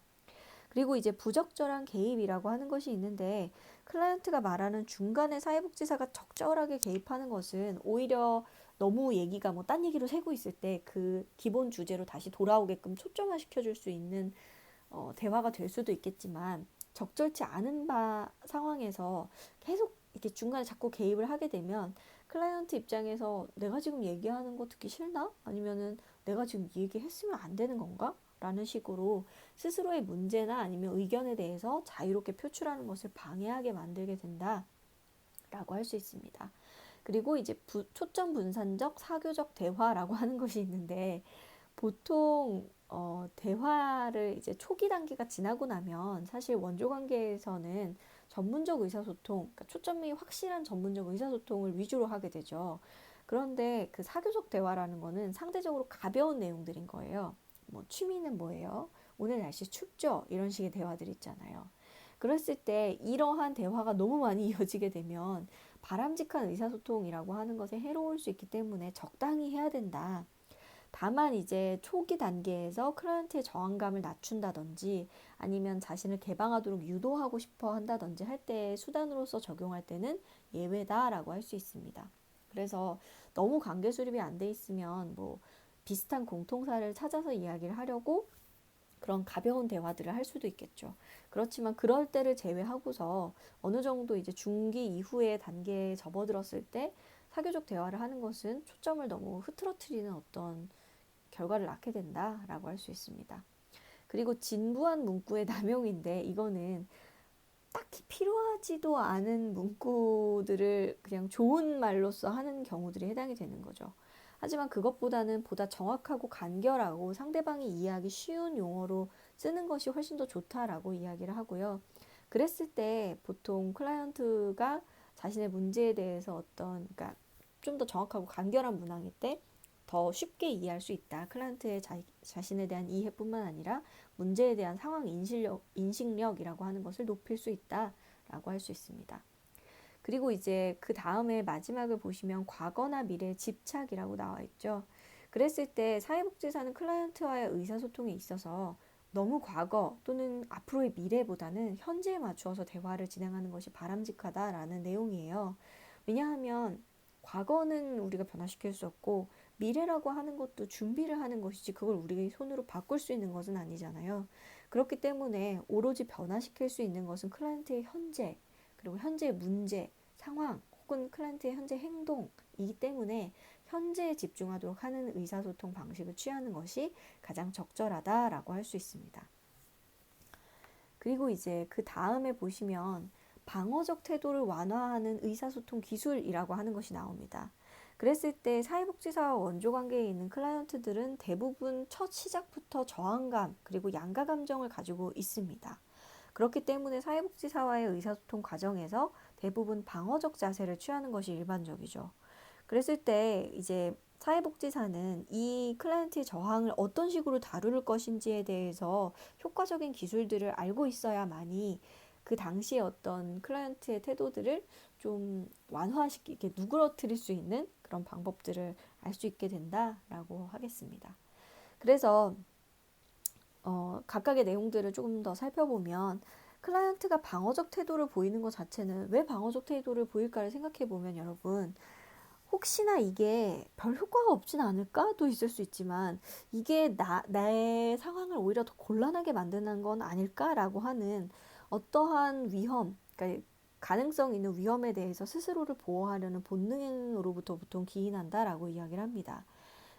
그리고 이제 부적절한 개입이라고 하는 것이 있는데 클라이언트가 말하는 중간에 사회복지사가 적절하게 개입하는 것은 오히려 너무 얘기가 뭐 딴 얘기로 새고 있을 때 그 기본 주제로 다시 돌아오게끔 초점화 시켜줄 수 있는 대화가 될 수도 있겠지만 적절치 않은 상황에서 계속 이렇게 중간에 자꾸 개입을 하게 되면 클라이언트 입장에서 내가 지금 얘기하는 거 듣기 싫나? 아니면은 내가 지금 얘기했으면 안 되는 건가? 라는 식으로 스스로의 문제나 아니면 의견에 대해서 자유롭게 표출하는 것을 방해하게 만들게 된다라고 할 수 있습니다. 그리고 이제 초점 분산적 사교적 대화라고 하는 것이 있는데 보통 대화를 이제 초기 단계가 지나고 나면 사실 원조 관계에서는 전문적 의사소통, 그러니까 초점이 확실한 전문적 의사소통을 위주로 하게 되죠. 그런데 그 사교적 대화라는 거는 상대적으로 가벼운 내용들인 거예요. 뭐 취미는 뭐예요? 오늘 날씨 춥죠? 이런 식의 대화들 있잖아요. 그랬을 때 이러한 대화가 너무 많이 이어지게 되면 바람직한 의사소통이라고 하는 것에 해로울 수 있기 때문에 적당히 해야 된다. 다만 이제 초기 단계에서 클라이언트의 저항감을 낮춘다든지 아니면 자신을 개방하도록 유도하고 싶어 한다든지 할 때 수단으로서 적용할 때는 예외다라고 할 수 있습니다. 그래서 너무 관계 수립이 안 돼 있으면 뭐 비슷한 공통사를 찾아서 이야기를 하려고 그런 가벼운 대화들을 할 수도 있겠죠. 그렇지만 그럴 때를 제외하고서 어느 정도 이제 중기 이후의 단계에 접어들었을 때 사교적 대화를 하는 것은 초점을 너무 흐트러뜨리는 어떤 결과를 낳게 된다라고 할 수 있습니다. 그리고 진부한 문구의 남용인데 이거는 딱히 필요하지도 않은 문구들을 그냥 좋은 말로써 하는 경우들이 해당이 되는 거죠. 하지만 그것보다는 보다 정확하고 간결하고 상대방이 이해하기 쉬운 용어로 쓰는 것이 훨씬 더 좋다라고 이야기를 하고요. 그랬을 때 보통 클라이언트가 자신의 문제에 대해서 그러니까 좀 더 정확하고 간결한 문항일 때 더 쉽게 이해할 수 있다. 클라이언트의 자신에 대한 이해뿐만 아니라 문제에 대한 상황 인식력이라고 하는 것을 높일 수 있다라고 할 수 있습니다. 그리고 이제 그 다음에 마지막을 보시면 과거나 미래의 집착이라고 나와 있죠. 그랬을 때 사회복지사는 클라이언트와의 의사소통에 있어서 너무 과거 또는 앞으로의 미래보다는 현재에 맞추어서 대화를 진행하는 것이 바람직하다라는 내용이에요. 왜냐하면 과거는 우리가 변화시킬 수 없고 미래라고 하는 것도 준비를 하는 것이지 그걸 우리 손으로 바꿀 수 있는 것은 아니잖아요. 그렇기 때문에 오로지 변화시킬 수 있는 것은 클라이언트의 현재, 그리고 현재의 문제, 상황 혹은 클라이언트의 현재 행동이기 때문에 현재에 집중하도록 하는 의사소통 방식을 취하는 것이 가장 적절하다라고 할 수 있습니다. 그리고 이제 그 다음에 보시면 방어적 태도를 완화하는 의사소통 기술이라고 하는 것이 나옵니다. 그랬을 때 사회복지사와 원조관계에 있는 클라이언트들은 대부분 첫 시작부터 저항감 그리고 양가 감정을 가지고 있습니다. 그렇기 때문에 사회복지사와의 의사소통 과정에서 대부분 방어적 자세를 취하는 것이 일반적이죠. 그랬을 때 이제 사회복지사는 이 클라이언트의 저항을 어떤 식으로 다룰 것인지에 대해서 효과적인 기술들을 알고 있어야만이 그 당시에 어떤 클라이언트의 태도들을 좀 완화시키게 누그러뜨릴 수 있는 그런 방법들을 알 수 있게 된다라고 하겠습니다. 그래서 각각의 내용들을 조금 더 살펴보면 클라이언트가 방어적 태도를 보이는 것 자체는 왜 방어적 태도를 보일까를 생각해 보면 여러분 혹시나 이게 별 효과가 없진 않을까도 있을 수 있지만 이게 나의 상황을 오히려 더 곤란하게 만드는 건 아닐까라고 하는 어떠한 위험, 그러니까 가능성 있는 위험에 대해서 스스로를 보호하려는 본능으로부터 보통 기인한다라고 이야기를 합니다.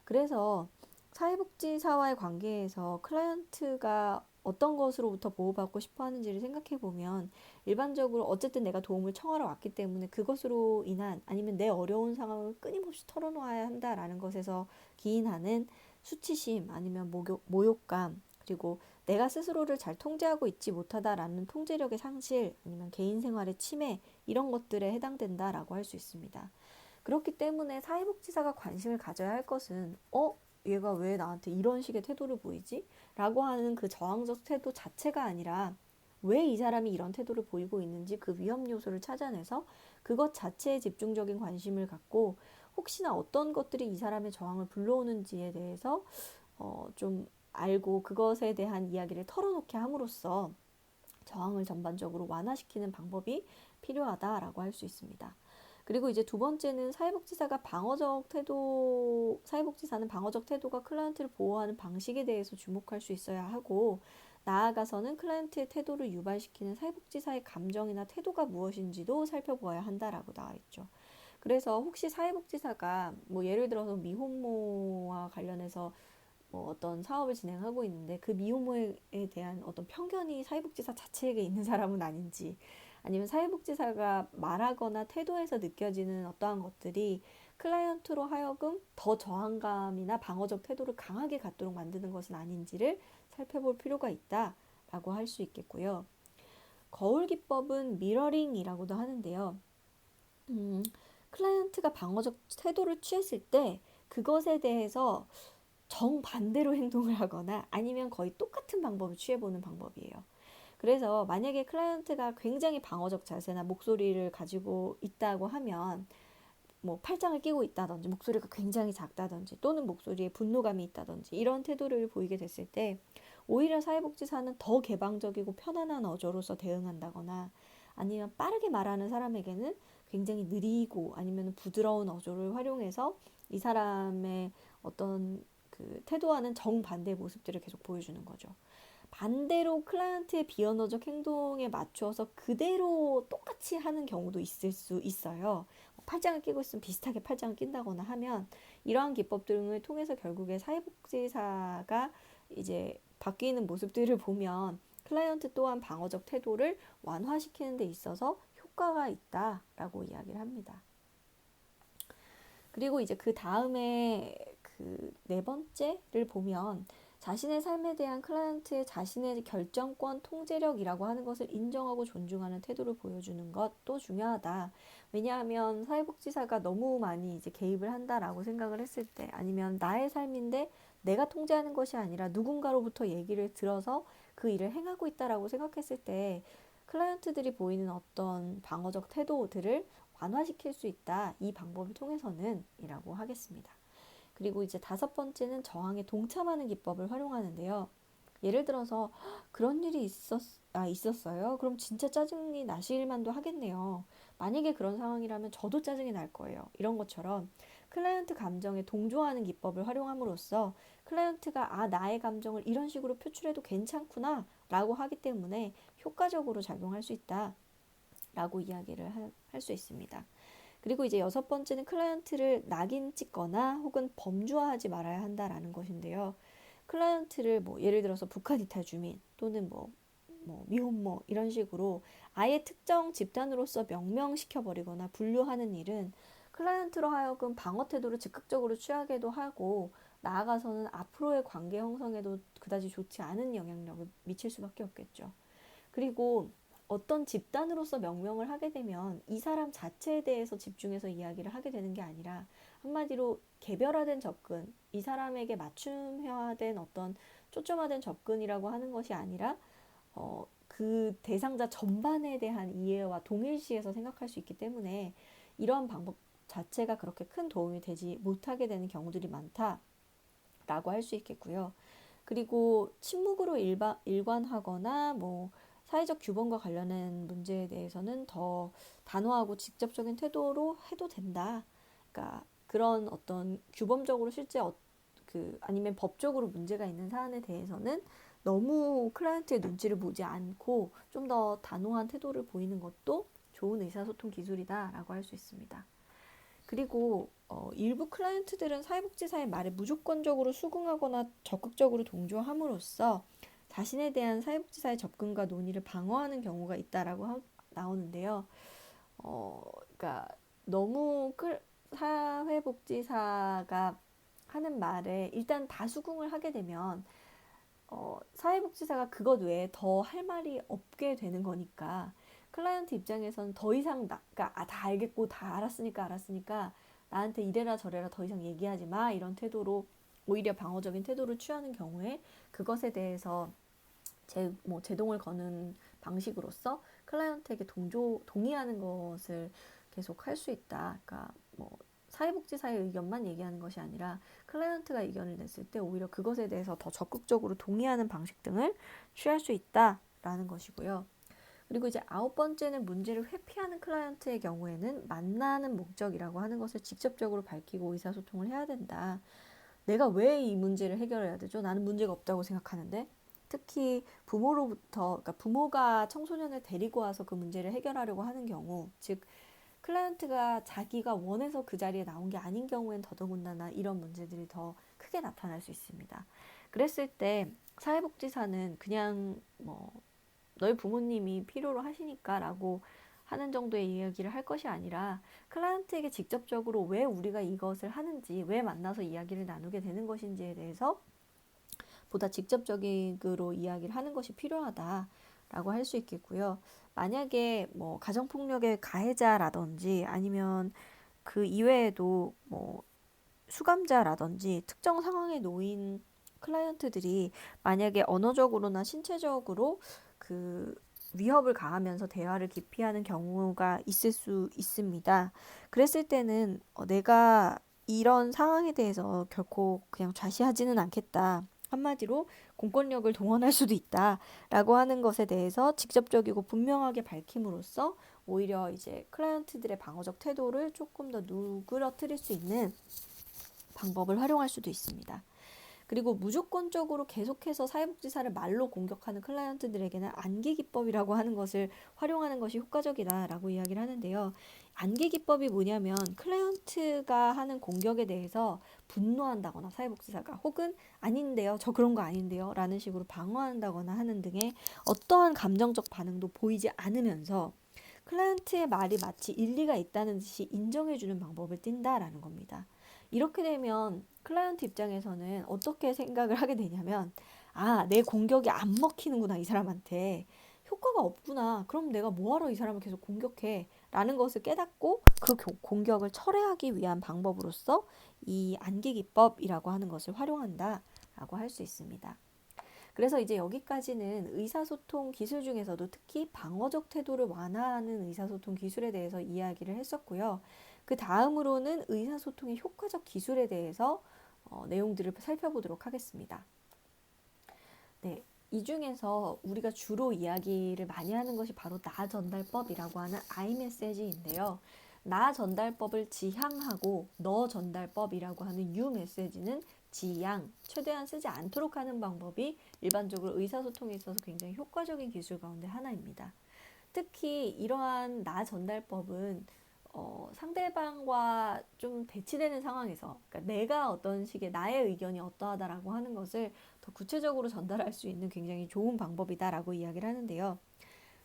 그래서 사회복지사와의 관계에서 클라이언트가 어떤 것으로부터 보호받고 싶어 하는지를 생각해 보면 일반적으로 어쨌든 내가 도움을 청하러 왔기 때문에 그것으로 인한 아니면 내 어려운 상황을 끊임없이 털어놓아야 한다라는 것에서 기인하는 수치심 아니면 모욕감 그리고 내가 스스로를 잘 통제하고 있지 못하다라는 통제력의 상실 아니면 개인 생활의 침해 이런 것들에 해당된다라고 할 수 있습니다. 그렇기 때문에 사회복지사가 관심을 가져야 할 것은 얘가 왜 나한테 이런 식의 태도를 보이지? 라고 하는 그 저항적 태도 자체가 아니라 왜 이 사람이 이런 태도를 보이고 있는지 그 위험 요소를 찾아내서 그것 자체에 집중적인 관심을 갖고 혹시나 어떤 것들이 이 사람의 저항을 불러오는지에 대해서 좀 알고 그것에 대한 이야기를 털어놓게 함으로써 저항을 전반적으로 완화시키는 방법이 필요하다라고 할 수 있습니다. 그리고 이제 두 번째는 사회복지사는 방어적 태도가 클라이언트를 보호하는 방식에 대해서 주목할 수 있어야 하고, 나아가서는 클라이언트의 태도를 유발시키는 사회복지사의 감정이나 태도가 무엇인지도 살펴보아야 한다라고 나와 있죠. 그래서 혹시 사회복지사가 뭐 예를 들어서 미혼모와 관련해서 뭐 어떤 사업을 진행하고 있는데 그 미혼모에 대한 어떤 편견이 사회복지사 자체에게 있는 사람은 아닌지 아니면 사회복지사가 말하거나 태도에서 느껴지는 어떠한 것들이 클라이언트로 하여금 더 저항감이나 방어적 태도를 강하게 갖도록 만드는 것은 아닌지를 살펴볼 필요가 있다라고 할 수 있겠고요. 거울 기법은 미러링이라고도 하는데요. 클라이언트가 방어적 태도를 취했을 때 그것에 대해서 정반대로 행동을 하거나 아니면 거의 똑같은 방법을 취해보는 방법이에요. 그래서 만약에 클라이언트가 굉장히 방어적 자세나 목소리를 가지고 있다고 하면 뭐 팔짱을 끼고 있다든지 목소리가 굉장히 작다든지 또는 목소리에 분노감이 있다든지 이런 태도를 보이게 됐을 때 오히려 사회복지사는 더 개방적이고 편안한 어조로서 대응한다거나 아니면 빠르게 말하는 사람에게는 굉장히 느리고 아니면 부드러운 어조를 활용해서 이 사람의 어떤 그 태도와는 정반대의 모습들을 계속 보여주는 거죠. 반대로 클라이언트의 비언어적 행동에 맞추어서 그대로 똑같이 하는 경우도 있을 수 있어요. 팔짱을 끼고 있으면 비슷하게 팔짱을 낀다거나 하면 이러한 기법 등을 통해서 결국에 사회복지사가 이제 바뀌는 모습들을 보면 클라이언트 또한 방어적 태도를 완화시키는 데 있어서 효과가 있다라고 이야기를 합니다. 그리고 이제 그 다음에 그 네 번째를 보면 자신의 삶에 대한 클라이언트의 자신의 결정권, 통제력이라고 하는 것을 인정하고 존중하는 태도를 보여주는 것도 중요하다. 왜냐하면 사회복지사가 너무 많이 이제 개입을 한다라고 생각을 했을 때, 아니면 나의 삶인데 내가 통제하는 것이 아니라 누군가로부터 얘기를 들어서 그 일을 행하고 있다라고 생각했을 때 클라이언트들이 보이는 어떤 방어적 태도들을 완화시킬 수 있다. 이 방법을 통해서는 이라고 하겠습니다. 그리고 이제 다섯 번째는 저항에 동참하는 기법을 활용하는데요. 예를 들어서 그런 일이 있었어요. 그럼 진짜 짜증이 나실 만도 하겠네요. 만약에 그런 상황이라면 저도 짜증이 날 거예요. 이런 것처럼 클라이언트 감정에 동조하는 기법을 활용함으로써 클라이언트가 나의 감정을 이런 식으로 표출해도 괜찮구나 라고 하기 때문에 효과적으로 작용할 수 있다 라고 이야기를 할 수 있습니다. 그리고 이제 여섯 번째는 클라이언트를 낙인 찍거나 혹은 범주화하지 말아야 한다라는 것인데요. 클라이언트를 뭐 예를 들어서 북한 이탈 주민 또는 뭐 미혼모 이런 식으로 아예 특정 집단으로서 명명시켜버리거나 분류하는 일은 클라이언트로 하여금 방어 태도를 즉각적으로 취하게도 하고 나아가서는 앞으로의 관계 형성에도 그다지 좋지 않은 영향력을 미칠 수밖에 없겠죠. 그리고 어떤 집단으로서 명명을 하게 되면 이 사람 자체에 대해서 집중해서 이야기를 하게 되는 게 아니라 한마디로 개별화된 접근, 이 사람에게 맞춤화된 어떤 초점화된 접근이라고 하는 것이 아니라 그 대상자 전반에 대한 이해와 동일시해서 생각할 수 있기 때문에 이러한 방법 자체가 그렇게 큰 도움이 되지 못하게 되는 경우들이 많다라고 할 수 있겠고요. 그리고 침묵으로 일관하거나 뭐 사회적 규범과 관련된 문제에 대해서는 더 단호하고 직접적인 태도로 해도 된다. 그러니까 그런 어떤 규범적으로 실제 아니면 법적으로 문제가 있는 사안에 대해서는 너무 클라이언트의 눈치를 보지 않고 좀 더 단호한 태도를 보이는 것도 좋은 의사소통 기술이다라고 할 수 있습니다. 그리고 일부 클라이언트들은 사회복지사의 말에 무조건적으로 수긍하거나 적극적으로 동조함으로써 자신에 대한 사회복지사의 접근과 논의를 방어하는 경우가 있다라고 나오는데요. 그러니까 너무 사회복지사가 하는 말에 일단 다 수긍을 하게 되면 사회복지사가 그것 외에 더 할 말이 없게 되는 거니까 클라이언트 입장에서는 더 이상 그러니까 다 알겠고 다 알았으니까 나한테 이래라 저래라 더 이상 얘기하지 마 이런 태도로 오히려 방어적인 태도를 취하는 경우에 그것에 대해서 제동을 거는 방식으로서 클라이언트에게 동의하는 것을 계속 할 수 있다. 그러니까 사회복지사의 의견만 얘기하는 것이 아니라 클라이언트가 의견을 냈을 때 오히려 그것에 대해서 더 적극적으로 동의하는 방식 등을 취할 수 있다라는 것이고요. 그리고 이제 아홉 번째는 문제를 회피하는 클라이언트의 경우에는 만나는 목적이라고 하는 것을 직접적으로 밝히고 의사소통을 해야 된다. 내가 왜 이 문제를 해결해야 되죠? 나는 문제가 없다고 생각하는데 특히 그러니까 부모가 청소년을 데리고 와서 그 문제를 해결하려고 하는 경우, 즉 클라이언트가 자기가 원해서 그 자리에 나온 게 아닌 경우엔 더더군다나 이런 문제들이 더 크게 나타날 수 있습니다. 그랬을 때 사회복지사는 그냥 너희 부모님이 필요로 하시니까 라고 하는 정도의 이야기를 할 것이 아니라 클라이언트에게 직접적으로 왜 우리가 이것을 하는지, 왜 만나서 이야기를 나누게 되는 것인지에 대해서 보다 직접적으로 이야기를 하는 것이 필요하다라고 할 수 있겠고요. 만약에 가정폭력의 가해자라든지 아니면 그 이외에도 수감자라든지 특정 상황에 놓인 클라이언트들이 만약에 언어적으로나 신체적으로 그 위협을 가하면서 대화를 기피하는 경우가 있을 수 있습니다. 그랬을 때는 내가 이런 상황에 대해서 결코 그냥 좌시하지는 않겠다. 한마디로 공권력을 동원할 수도 있다라고 하는 것에 대해서 직접적이고 분명하게 밝힘으로써 오히려 이제 클라이언트들의 방어적 태도를 조금 더 누그러뜨릴 수 있는 방법을 활용할 수도 있습니다. 그리고 무조건적으로 계속해서 사회복지사를 말로 공격하는 클라이언트들에게는 안개기법이라고 하는 것을 활용하는 것이 효과적이다라고 이야기를 하는데요. 안개기법이 뭐냐면 클라이언트가 하는 공격에 대해서 분노한다거나 사회복지사가 혹은 아닌데요, 저 그런 거 아닌데요 라는 식으로 방어한다거나 하는 등의 어떠한 감정적 반응도 보이지 않으면서 클라이언트의 말이 마치 일리가 있다는 듯이 인정해주는 방법을 띈다라는 겁니다. 이렇게 되면 클라이언트 입장에서는 어떻게 생각을 하게 되냐면, 아, 내 공격이 안 먹히는구나, 이 사람한테. 효과가 없구나. 그럼 내가 뭐하러 이 사람을 계속 공격해? 라는 것을 깨닫고 그 공격을 철회하기 위한 방법으로서 이 안개기법이라고 하는 것을 활용한다라고 할 수 있습니다. 그래서 이제 여기까지는 의사소통 기술 중에서도 특히 방어적 태도를 완화하는 의사소통 기술에 대해서 이야기를 했었고요. 그 다음으로는 의사소통의 효과적 기술에 대해서 내용들을 살펴보도록 하겠습니다. 네, 이 중에서 우리가 주로 이야기를 많이 하는 것이 바로 나 전달법이라고 하는 아이메시지인데요. 나 전달법을 지향하고 너 전달법이라고 하는 유 메시지는 지양, 최대한 쓰지 않도록 하는 방법이 일반적으로 의사소통에 있어서 굉장히 효과적인 기술 가운데 하나입니다. 특히 이러한 나 전달법은 상대방과 좀 대치되는 상황에서, 그러니까 내가 어떤 식의 나의 의견이 어떠하다라고 하는 것을 더 구체적으로 전달할 수 있는 굉장히 좋은 방법이다라고 이야기를 하는데요.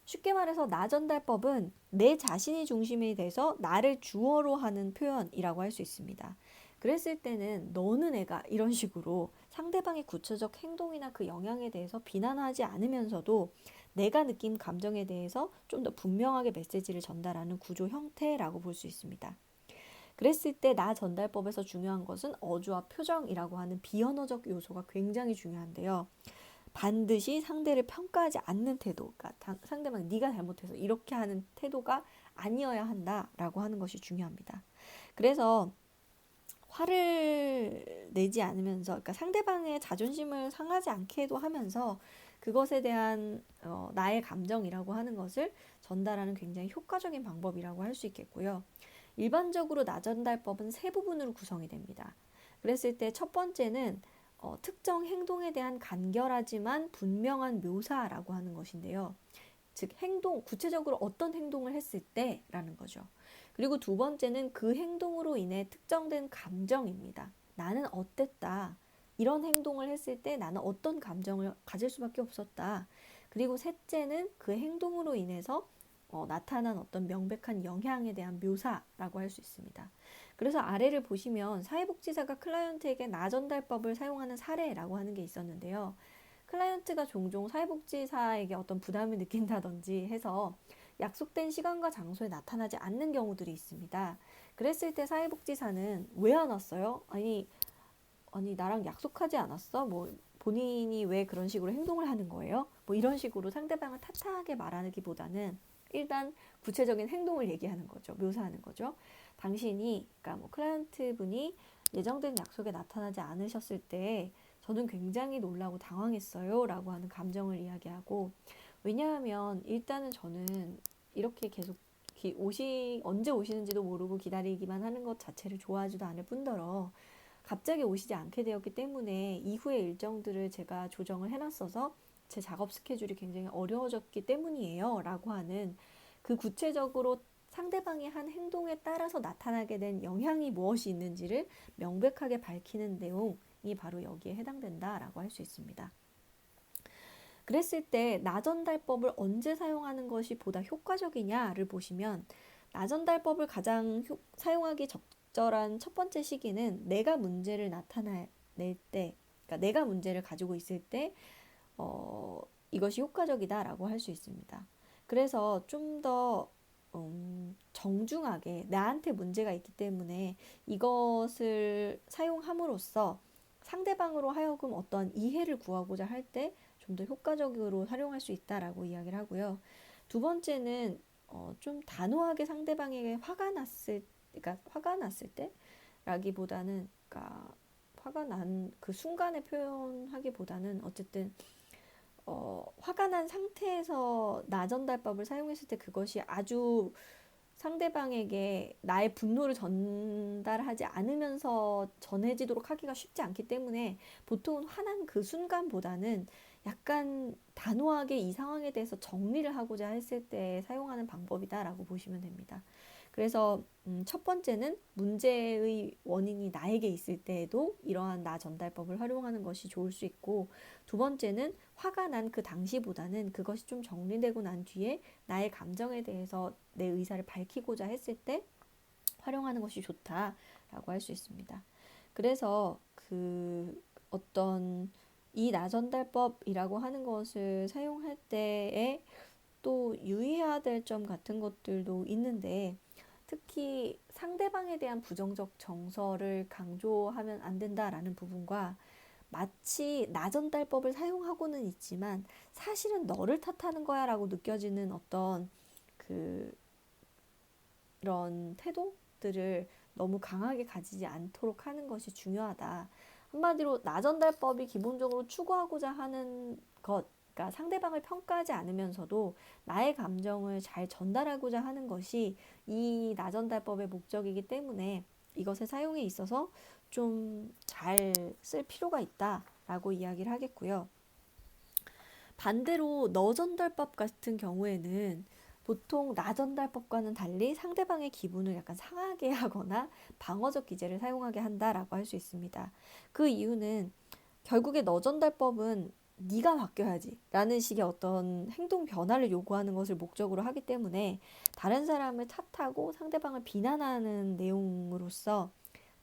쉽게 말해서 나 전달법은 내 자신이 중심이 돼서 나를 주어로 하는 표현이라고 할 수 있습니다. 그랬을 때는 너는 애가 이런 식으로 상대방의 구체적 행동이나 그 영향에 대해서 비난하지 않으면서도 내가 느낀 감정에 대해서 좀 더 분명하게 메시지를 전달하는 구조 형태라고 볼 수 있습니다. 그랬을 때 나 전달법에서 중요한 것은 어조와 표정이라고 하는 비언어적 요소가 굉장히 중요한데요. 반드시 상대를 평가하지 않는 태도, 그러니까 상대방 네가 잘못해서 이렇게 하는 태도가 아니어야 한다라고 하는 것이 중요합니다. 그래서 화를 내지 않으면서, 그러니까 상대방의 자존심을 상하지 않게도 하면서 그것에 대한 나의 감정이라고 하는 것을 전달하는 굉장히 효과적인 방법이라고 할 수 있겠고요. 일반적으로 나 전달법은 세 부분으로 구성이 됩니다. 그랬을 때 첫 번째는 특정 행동에 대한 간결하지만 분명한 묘사라고 하는 것인데요. 즉 구체적으로 어떤 행동을 했을 때라는 거죠. 그리고 두 번째는 그 행동으로 인해 특정된 감정입니다. 나는 어땠다. 이런 행동을 했을 때 나는 어떤 감정을 가질 수밖에 없었다. 그리고 셋째는 그 행동으로 인해서 나타난 어떤 명백한 영향에 대한 묘사라고 할 수 있습니다. 그래서 아래를 보시면 사회복지사가 클라이언트에게 나 전달법을 사용하는 사례라고 하는 게 있었는데요. 클라이언트가 종종 사회복지사에게 어떤 부담을 느낀다든지 해서 약속된 시간과 장소에 나타나지 않는 경우들이 있습니다. 그랬을 때 사회복지사는 왜 안 왔어요? 아니 나랑 약속하지 않았어? 뭐 본인이 왜 그런 식으로 행동을 하는 거예요? 뭐 이런 식으로 상대방을 탓하게 말하기보다는 일단 구체적인 행동을 얘기하는 거죠. 묘사하는 거죠. 당신이, 그러니까 뭐 클라이언트 분이 예정된 약속에 나타나지 않으셨을 때 저는 굉장히 놀라고 당황했어요 라고 하는 감정을 이야기하고, 왜냐하면 일단은 저는 이렇게 계속 언제 오시는지도 모르고 기다리기만 하는 것 자체를 좋아하지도 않을 뿐더러 갑자기 오시지 않게 되었기 때문에 이후의 일정들을 제가 조정을 해놨어서 제 작업 스케줄이 굉장히 어려워졌기 때문이에요 라고 하는, 그 구체적으로 상대방이 한 행동에 따라서 나타나게 된 영향이 무엇이 있는지를 명백하게 밝히는 내용이 바로 여기에 해당된다라고 할 수 있습니다. 그랬을 때 나전달법을 언제 사용하는 것이 보다 효과적이냐를 보시면, 나전달법을 가장 사용하기 적절한 첫 번째 시기는 내가 문제를 나타낼 때, 그러니까 내가 문제를 가지고 있을 때 이것이 효과적이다라고 할 수 있습니다. 그래서 좀 더 정중하게 나한테 문제가 있기 때문에 이것을 사용함으로써 상대방으로 하여금 어떤 이해를 구하고자 할 때 좀 더 효과적으로 활용할 수 있다라고 이야기를 하고요. 두 번째는 좀 단호하게 상대방에게 그러니까 화가 났을 때라기보다는, 그러니까 화가 난 그 순간에 표현하기보다는 어쨌든 화가 난 상태에서 나 전달법을 사용했을 때 그것이 아주 상대방에게 나의 분노를 전달하지 않으면서 전해지도록 하기가 쉽지 않기 때문에 보통은 화난 그 순간보다는 약간 단호하게 이 상황에 대해서 정리를 하고자 했을 때 사용하는 방법이다라고 보시면 됩니다. 그래서 첫 번째는 문제의 원인이 나에게 있을 때에도 이러한 나 전달법을 활용하는 것이 좋을 수 있고, 두 번째는 화가 난 그 당시보다는 그것이 좀 정리되고 난 뒤에 나의 감정에 대해서 내 의사를 밝히고자 했을 때 활용하는 것이 좋다라고 할 수 있습니다. 그래서 그 어떤 이 나전달법이라고 하는 것을 사용할 때에 또 유의해야 될 점 같은 것들도 있는데, 특히 상대방에 대한 부정적 정서를 강조하면 안 된다라는 부분과, 마치 나전달법을 사용하고는 있지만 사실은 너를 탓하는 거야 라고 느껴지는 어떤 그런 태도들을 너무 강하게 가지지 않도록 하는 것이 중요하다. 한마디로 나전달법이 기본적으로 추구하고자 하는 것, 그러니까 상대방을 평가하지 않으면서도 나의 감정을 잘 전달하고자 하는 것이 이 나전달법의 목적이기 때문에 이것의 사용에 있어서 좀 잘 쓸 필요가 있다라고 이야기를 하겠고요. 반대로 너전달법 같은 경우에는 보통 나전달법과는 달리 상대방의 기분을 약간 상하게 하거나 방어적 기제를 사용하게 한다라고 할 수 있습니다. 그 이유는 결국에 너전달법은 네가 바뀌어야지 라는 식의 어떤 행동 변화를 요구하는 것을 목적으로 하기 때문에 다른 사람을 탓하고 상대방을 비난하는 내용으로서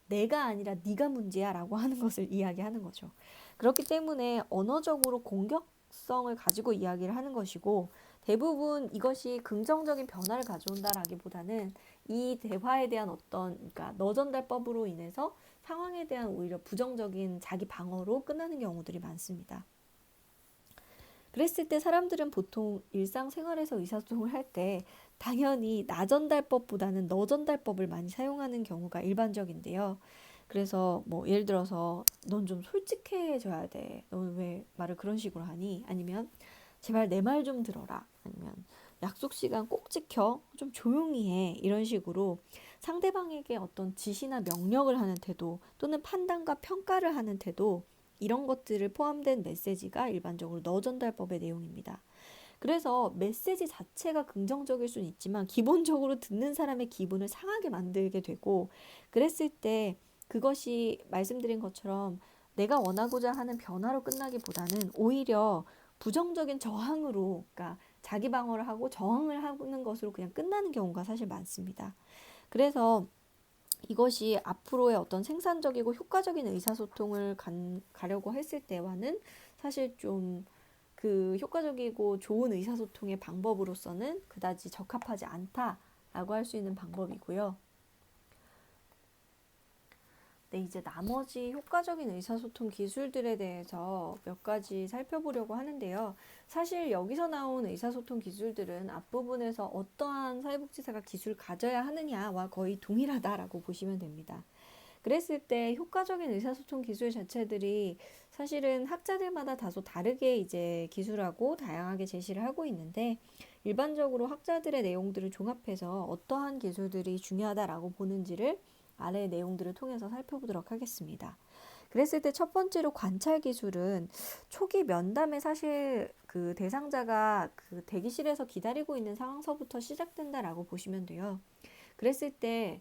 내가 아니라 네가 문제야 라고 하는 것을 이야기하는 거죠. 그렇기 때문에 언어적으로 공격성을 가지고 이야기를 하는 것이고, 대부분 이것이 긍정적인 변화를 가져온다라기보다는 이 대화에 대한 어떤, 그러니까 너전달법으로 인해서 상황에 대한 오히려 부정적인 자기 방어로 끝나는 경우들이 많습니다. 그랬을 때 사람들은 보통 일상생활에서 의사소통을 할 때 당연히 나전달법보다는 너전달법을 많이 사용하는 경우가 일반적인데요. 그래서 뭐 예를 들어서 넌 좀 솔직해져야 돼. 넌 왜 말을 그런 식으로 하니? 아니면 제발 내 말 좀 들어라. 아니면 약속 시간 꼭 지켜. 좀 조용히 해. 이런 식으로 상대방에게 어떤 지시나 명령을 하는 태도 또는 판단과 평가를 하는 태도, 이런 것들을 포함된 메시지가 일반적으로 너전달법의 내용입니다. 그래서 메시지 자체가 긍정적일 수는 있지만 기본적으로 듣는 사람의 기분을 상하게 만들게 되고, 그랬을 때 그것이 말씀드린 것처럼 내가 원하고자 하는 변화로 끝나기보다는 오히려 부정적인 저항으로, 그러니까 자기 방어를 하고 저항을 하는 것으로 그냥 끝나는 경우가 사실 많습니다. 그래서 이것이 앞으로의 어떤 생산적이고 효과적인 의사소통을 가려고 했을 때와는 사실 좀 그 효과적이고 좋은 의사소통의 방법으로서는 그다지 적합하지 않다라고 할 수 있는 방법이고요. 네, 이제 나머지 효과적인 의사소통 기술들에 대해서 몇 가지 살펴보려고 하는데요. 사실 여기서 나온 의사소통 기술들은 앞부분에서 어떠한 사회복지사가 기술을 가져야 하느냐와 거의 동일하다라고 보시면 됩니다. 그랬을 때 효과적인 의사소통 기술 자체들이 사실은 학자들마다 다소 다르게 이제 기술하고 다양하게 제시를 하고 있는데, 일반적으로 학자들의 내용들을 종합해서 어떠한 기술들이 중요하다라고 보는지를 아래의 내용들을 통해서 살펴보도록 하겠습니다. 그랬을 때 첫 번째로 관찰 기술은 초기 면담에 사실 그 대상자가 그 대기실에서 기다리고 있는 상황서부터 시작된다라고 보시면 돼요. 그랬을 때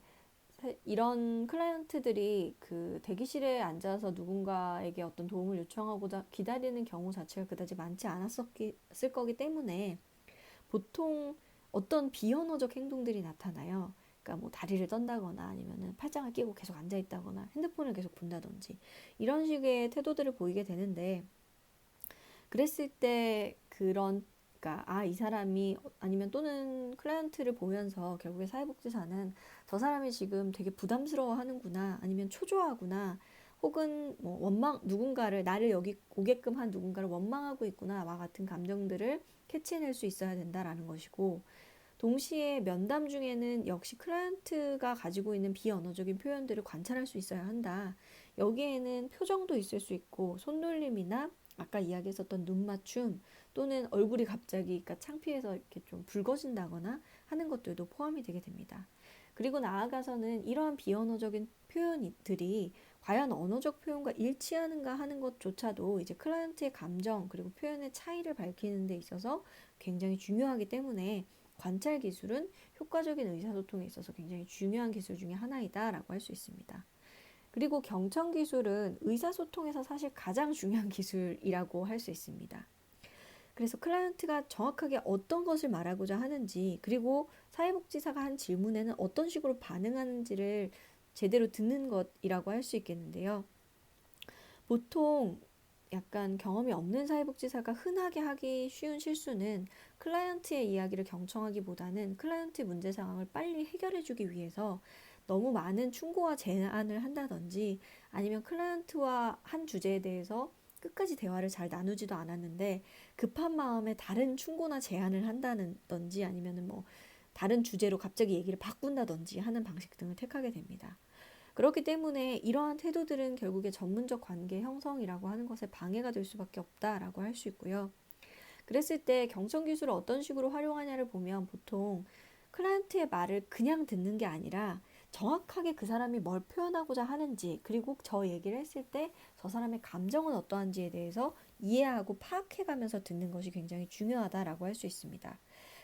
이런 클라이언트들이 그 대기실에 앉아서 누군가에게 어떤 도움을 요청하고자 기다리는 경우 자체가 그다지 많지 않았을 거기 때문에 보통 어떤 비언어적 행동들이 나타나요. 그러니까 뭐 다리를 떤다거나 아니면은 팔짱을 끼고 계속 앉아 있다거나 핸드폰을 계속 본다든지 이런 식의 태도들을 보이게 되는데, 그랬을 때 그런, 그러니까 이 사람이, 아니면 또는 클라이언트를 보면서 결국에 사회복지사는 저 사람이 지금 되게 부담스러워 하는구나, 아니면 초조하구나, 혹은 뭐 누군가를, 나를 여기 오게끔 한 누군가를 원망하고 있구나와 같은 감정들을 캐치해낼 수 있어야 된다라는 것이고, 동시에 면담 중에는 역시 클라이언트가 가지고 있는 비언어적인 표현들을 관찰할 수 있어야 한다. 여기에는 표정도 있을 수 있고 손놀림이나 아까 이야기했었던 눈 맞춤 또는 얼굴이 갑자기 그러니까 창피해서 이렇게 좀 붉어진다거나 하는 것들도 포함이 되게 됩니다. 그리고 나아가서는 이러한 비언어적인 표현들이 과연 언어적 표현과 일치하는가 하는 것조차도 이제 클라이언트의 감정 그리고 표현의 차이를 밝히는 데 있어서 굉장히 중요하기 때문에 관찰 기술은 효과적인 의사소통에 있어서 굉장히 중요한 기술 중에 하나이다라고 할 수 있습니다. 그리고 경청 기술은 의사소통에서 사실 가장 중요한 기술이라고 할 수 있습니다. 그래서 클라이언트가 정확하게 어떤 것을 말하고자 하는지, 그리고 사회복지사가 한 질문에는 어떤 식으로 반응하는지를 제대로 듣는 것이라고 할 수 있겠는데요. 보통 약간 경험이 없는 사회복지사가 흔하게 하기 쉬운 실수는 클라이언트의 이야기를 경청하기보다는 클라이언트 문제 상황을 빨리 해결해주기 위해서 너무 많은 충고와 제안을 한다든지 아니면 클라이언트와 한 주제에 대해서 끝까지 대화를 잘 나누지도 않았는데 급한 마음에 다른 충고나 제안을 한다든지 아니면은 뭐 다른 주제로 갑자기 얘기를 바꾼다든지 하는 방식 등을 택하게 됩니다. 그렇기 때문에 이러한 태도들은 결국에 전문적 관계 형성이라고 하는 것에 방해가 될 수밖에 없다라고 할 수 있고요. 그랬을 때 경청 기술을 어떤 식으로 활용하냐를 보면 보통 클라이언트의 말을 그냥 듣는 게 아니라 정확하게 그 사람이 뭘 표현하고자 하는지 그리고 저 얘기를 했을 때 저 사람의 감정은 어떠한지에 대해서 이해하고 파악해가면서 듣는 것이 굉장히 중요하다라고 할 수 있습니다.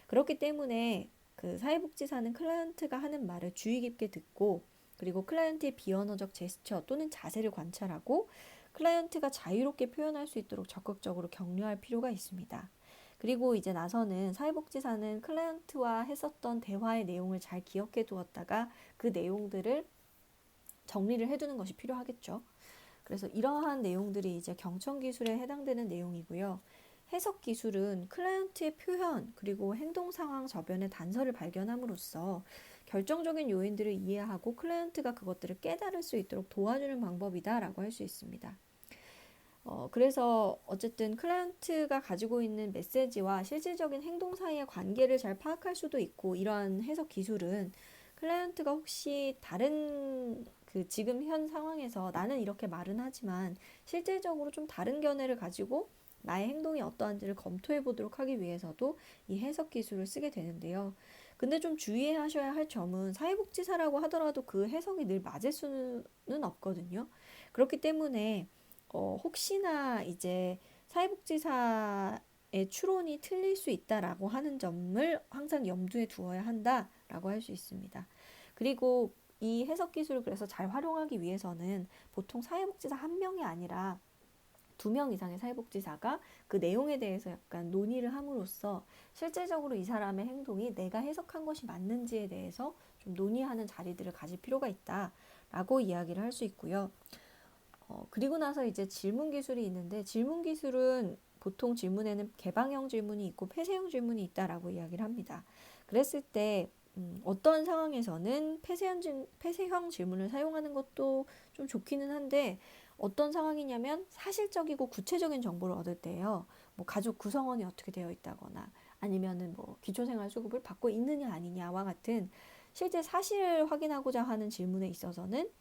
그렇기 때문에 그 사회복지사는 클라이언트가 하는 말을 주의 깊게 듣고 그리고 클라이언트의 비언어적 제스처 또는 자세를 관찰하고 클라이언트가 자유롭게 표현할 수 있도록 적극적으로 격려할 필요가 있습니다. 그리고 이제 나서는 사회복지사는 클라이언트와 했었던 대화의 내용을 잘 기억해 두었다가 그 내용들을 정리를 해두는 것이 필요하겠죠. 그래서 이러한 내용들이 이제 경청 기술에 해당되는 내용이고요. 해석 기술은 클라이언트의 표현 그리고 행동 상황 저변의 단서를 발견함으로써 결정적인 요인들을 이해하고 클라이언트가 그것들을 깨달을 수 있도록 도와주는 방법이다라고 할 수 있습니다. 그래서 어쨌든 클라이언트가 가지고 있는 메시지와 실질적인 행동 사이의 관계를 잘 파악할 수도 있고 이러한 해석 기술은 클라이언트가 혹시 다른 그 지금 현 상황에서 나는 이렇게 말은 하지만 실질적으로 좀 다른 견해를 가지고 나의 행동이 어떠한지를 검토해 보도록 하기 위해서도 이 해석 기술을 쓰게 되는데요. 근데 좀 주의하셔야 할 점은 사회복지사라고 하더라도 그 해석이 늘 맞을 수는 없거든요. 그렇기 때문에 혹시나 이제 사회복지사의 추론이 틀릴 수 있다라고 하는 점을 항상 염두에 두어야 한다라고 할 수 있습니다. 그리고 이 해석 기술을 그래서 잘 활용하기 위해서는 보통 사회복지사 한 명이 아니라 2명 이상의 사회복지사가 그 내용에 대해서 약간 논의를 함으로써 실질적으로 이 사람의 행동이 내가 해석한 것이 맞는지에 대해서 좀 논의하는 자리들을 가질 필요가 있다라고 이야기를 할 수 있고요. 그리고 나서 이제 질문 기술이 있는데 질문 기술은 보통 질문에는 개방형 질문이 있고 폐쇄형 질문이 있다라고 이야기를 합니다. 그랬을 때 어떤 상황에서는 폐쇄형 질문을 사용하는 것도 좀 좋기는 한데 어떤 상황이냐면 사실적이고 구체적인 정보를 얻을 때요. 뭐 가족 구성원이 어떻게 되어 있다거나 아니면은 뭐 기초생활수급을 받고 있느냐 아니냐와 같은 실제 사실을 확인하고자 하는 질문에 있어서는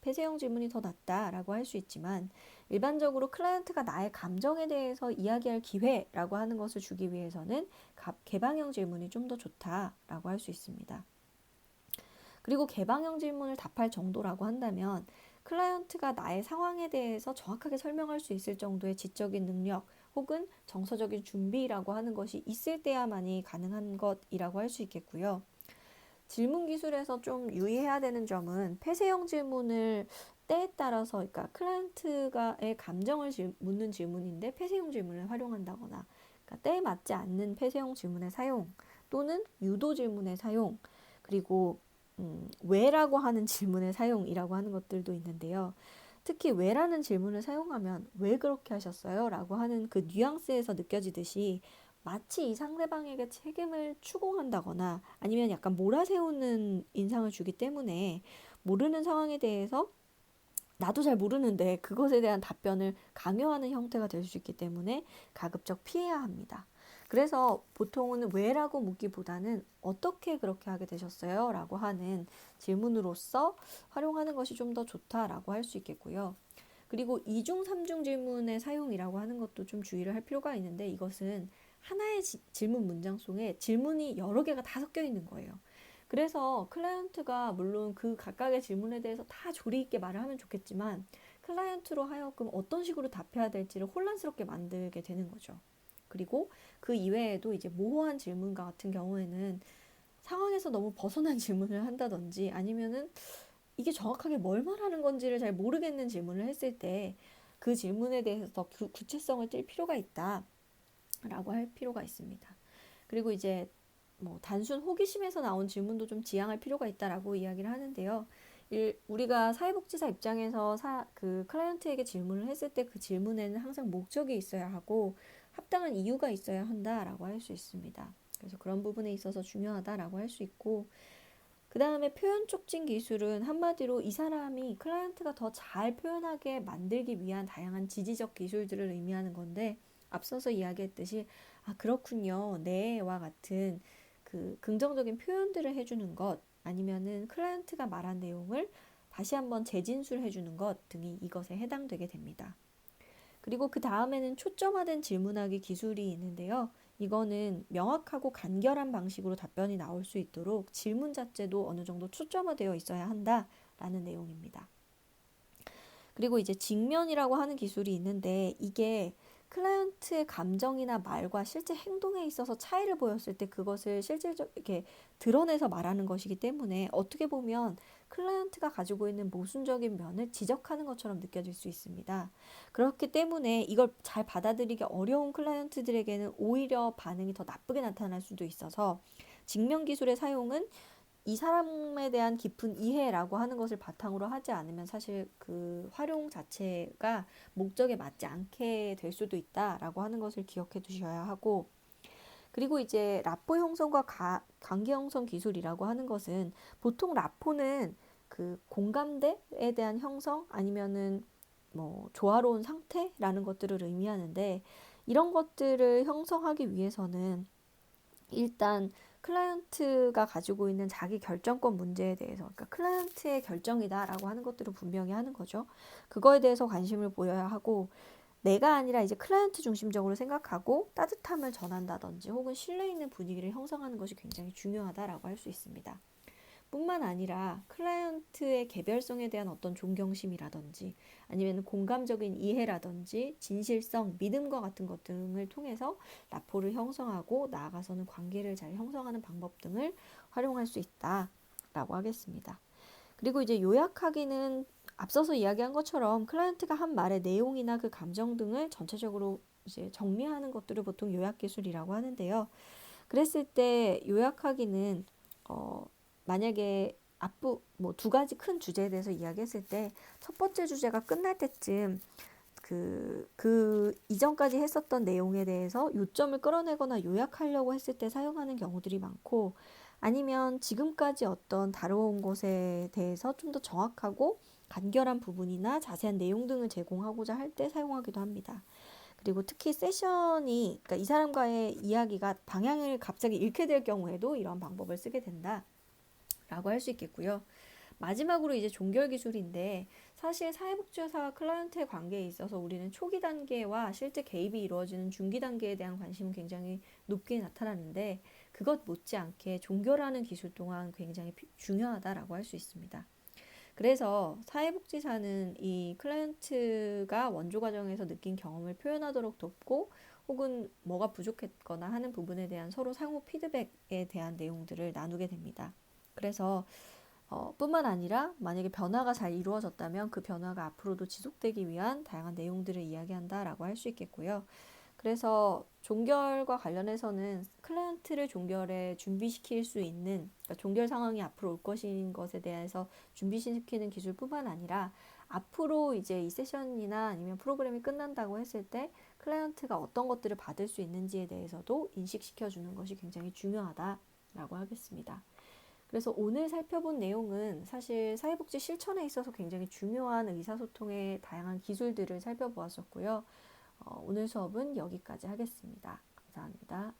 폐쇄형 질문이 더 낫다라고 할 수 있지만 일반적으로 클라이언트가 나의 감정에 대해서 이야기할 기회라고 하는 것을 주기 위해서는 개방형 질문이 좀 더 좋다라고 할 수 있습니다. 그리고 개방형 질문을 답할 정도라고 한다면 클라이언트가 나의 상황에 대해서 정확하게 설명할 수 있을 정도의 지적인 능력 혹은 정서적인 준비라고 하는 것이 있을 때야만이 가능한 것이라고 할 수 있겠고요. 질문 기술에서 좀 유의해야 되는 점은 폐쇄형 질문을 때에 따라서 그러니까 클라이언트가의 감정을 묻는 질문인데 폐쇄형 질문을 활용한다거나 그러니까 때에 맞지 않는 폐쇄형 질문의 사용 또는 유도 질문의 사용 그리고 왜라고 하는 질문의 사용이라고 하는 것들도 있는데요. 특히 왜라는 질문을 사용하면 왜 그렇게 하셨어요? 라고 하는 그 뉘앙스에서 느껴지듯이 마치 이 상대방에게 책임을 추궁한다거나 아니면 약간 몰아세우는 인상을 주기 때문에 모르는 상황에 대해서 나도 잘 모르는데 그것에 대한 답변을 강요하는 형태가 될 수 있기 때문에 가급적 피해야 합니다. 그래서 보통은 왜라고 묻기보다는 어떻게 그렇게 하게 되셨어요? 라고 하는 질문으로서 활용하는 것이 좀 더 좋다라고 할 수 있겠고요. 그리고 이중, 삼중 질문의 사용이라고 하는 것도 좀 주의를 할 필요가 있는데 이것은 하나의 질문 문장 속에 질문이 여러 개가 다 섞여 있는 거예요. 그래서 클라이언트가 물론 그 각각의 질문에 대해서 다 조리 있게 말을 하면 좋겠지만 클라이언트로 하여금 어떤 식으로 답해야 될지를 혼란스럽게 만들게 되는 거죠. 그리고 그 이외에도 이제 모호한 질문과 같은 경우에는 상황에서 너무 벗어난 질문을 한다든지 아니면은 이게 정확하게 뭘 말하는 건지를 잘 모르겠는 질문을 했을 때 그 질문에 대해서 더 구체성을 띌 필요가 있다라고 할 필요가 있습니다. 그리고 이제 뭐 단순 호기심에서 나온 질문도 좀 지양할 필요가 있다라고 이야기를 하는데요. 우리가 사회복지사 입장에서 그 클라이언트에게 질문을 했을 때 그 질문에는 항상 목적이 있어야 하고 합당한 이유가 있어야 한다라고 할 수 있습니다. 그래서 그런 부분에 있어서 중요하다라고 할 수 있고 그 다음에 표현 촉진 기술은 한마디로 이 사람이 클라이언트가 더 잘 표현하게 만들기 위한 다양한 지지적 기술들을 의미하는 건데 앞서서 이야기했듯이 아 그렇군요. 네와 같은 그 긍정적인 표현들을 해주는 것 아니면은 클라이언트가 말한 내용을 다시 한번 재진술해 주는 것 등이 이것에 해당되게 됩니다. 그리고 그 다음에는 초점화된 질문하기 기술이 있는데요. 이거는 명확하고 간결한 방식으로 답변이 나올 수 있도록 질문 자체도 어느 정도 초점화되어 있어야 한다라는 내용입니다. 그리고 이제 직면이라고 하는 기술이 있는데 이게 클라이언트의 감정이나 말과 실제 행동에 있어서 차이를 보였을 때 그것을 실질적 이렇게 드러내서 말하는 것이기 때문에 어떻게 보면 클라이언트가 가지고 있는 모순적인 면을 지적하는 것처럼 느껴질 수 있습니다. 그렇기 때문에 이걸 잘 받아들이기 어려운 클라이언트들에게는 오히려 반응이 더 나쁘게 나타날 수도 있어서 직면 기술의 사용은 이 사람에 대한 깊은 이해라고 하는 것을 바탕으로 하지 않으면 사실 그 활용 자체가 목적에 맞지 않게 될 수도 있다라고 하는 것을 기억해 두셔야 하고 그리고 이제 라포 형성과 관계 형성 기술이라고 하는 것은 보통 라포는 그 공감대에 대한 형성 아니면은 뭐 조화로운 상태라는 것들을 의미하는데 이런 것들을 형성하기 위해서는 일단 클라이언트가 가지고 있는 자기 결정권 문제에 대해서, 그러니까 클라이언트의 결정이다라고 하는 것들을 분명히 하는 거죠. 그거에 대해서 관심을 보여야 하고, 내가 아니라 이제 클라이언트 중심적으로 생각하고 따뜻함을 전한다든지 혹은 신뢰 있는 분위기를 형성하는 것이 굉장히 중요하다라고 할 수 있습니다. 뿐만 아니라 클라이언트의 개별성에 대한 어떤 존경심이라든지 아니면 공감적인 이해라든지 진실성, 믿음과 같은 것 등을 통해서 라포를 형성하고 나아가서는 관계를 잘 형성하는 방법 등을 활용할 수 있다라고 하겠습니다. 그리고 이제 요약하기는 앞서서 이야기한 것처럼 클라이언트가 한 말의 내용이나 그 감정 등을 전체적으로 이제 정리하는 것들을 보통 요약 기술이라고 하는데요. 그랬을 때 요약하기는 만약에 앞부 뭐 두 가지 큰 주제에 대해서 이야기했을 때 첫 번째 주제가 끝날 때쯤 그 이전까지 했었던 내용에 대해서 요점을 끌어내거나 요약하려고 했을 때 사용하는 경우들이 많고 아니면 지금까지 어떤 다뤄온 것에 대해서 좀 더 정확하고 간결한 부분이나 자세한 내용 등을 제공하고자 할 때 사용하기도 합니다. 그리고 특히 세션이 그러니까 이 사람과의 이야기가 방향을 갑자기 잃게 될 경우에도 이런 방법을 쓰게 된다라고 할 수 있겠고요. 마지막으로 이제 종결 기술인데 사실 사회복지사와 클라이언트의 관계에 있어서 우리는 초기 단계와 실제 개입이 이루어지는 중기 단계에 대한 관심은 굉장히 높게 나타나는데 그것 못지않게 종결하는 기술 또한 굉장히 중요하다라고 할 수 있습니다. 그래서 사회복지사는 이 클라이언트가 원조 과정에서 느낀 경험을 표현하도록 돕고 혹은 뭐가 부족했거나 하는 부분에 대한 서로 상호 피드백에 대한 내용들을 나누게 됩니다. 그래서 뿐만 아니라 만약에 변화가 잘 이루어졌다면 그 변화가 앞으로도 지속되기 위한 다양한 내용들을 이야기한다라고 할 수 있겠고요. 그래서 종결과 관련해서는 클라이언트를 종결에 준비시킬 수 있는 그러니까 종결 상황이 앞으로 올 것인 것에 대해서 준비시키는 기술뿐만 아니라 앞으로 이제 이 세션이나 아니면 프로그램이 끝난다고 했을 때 클라이언트가 어떤 것들을 받을 수 있는지에 대해서도 인식시켜 주는 것이 굉장히 중요하다라고 하겠습니다. 그래서 오늘 살펴본 내용은 사실 사회복지 실천에 있어서 굉장히 중요한 의사소통의 다양한 기술들을 살펴보았었고요. 오늘 수업은 여기까지 하겠습니다. 감사합니다.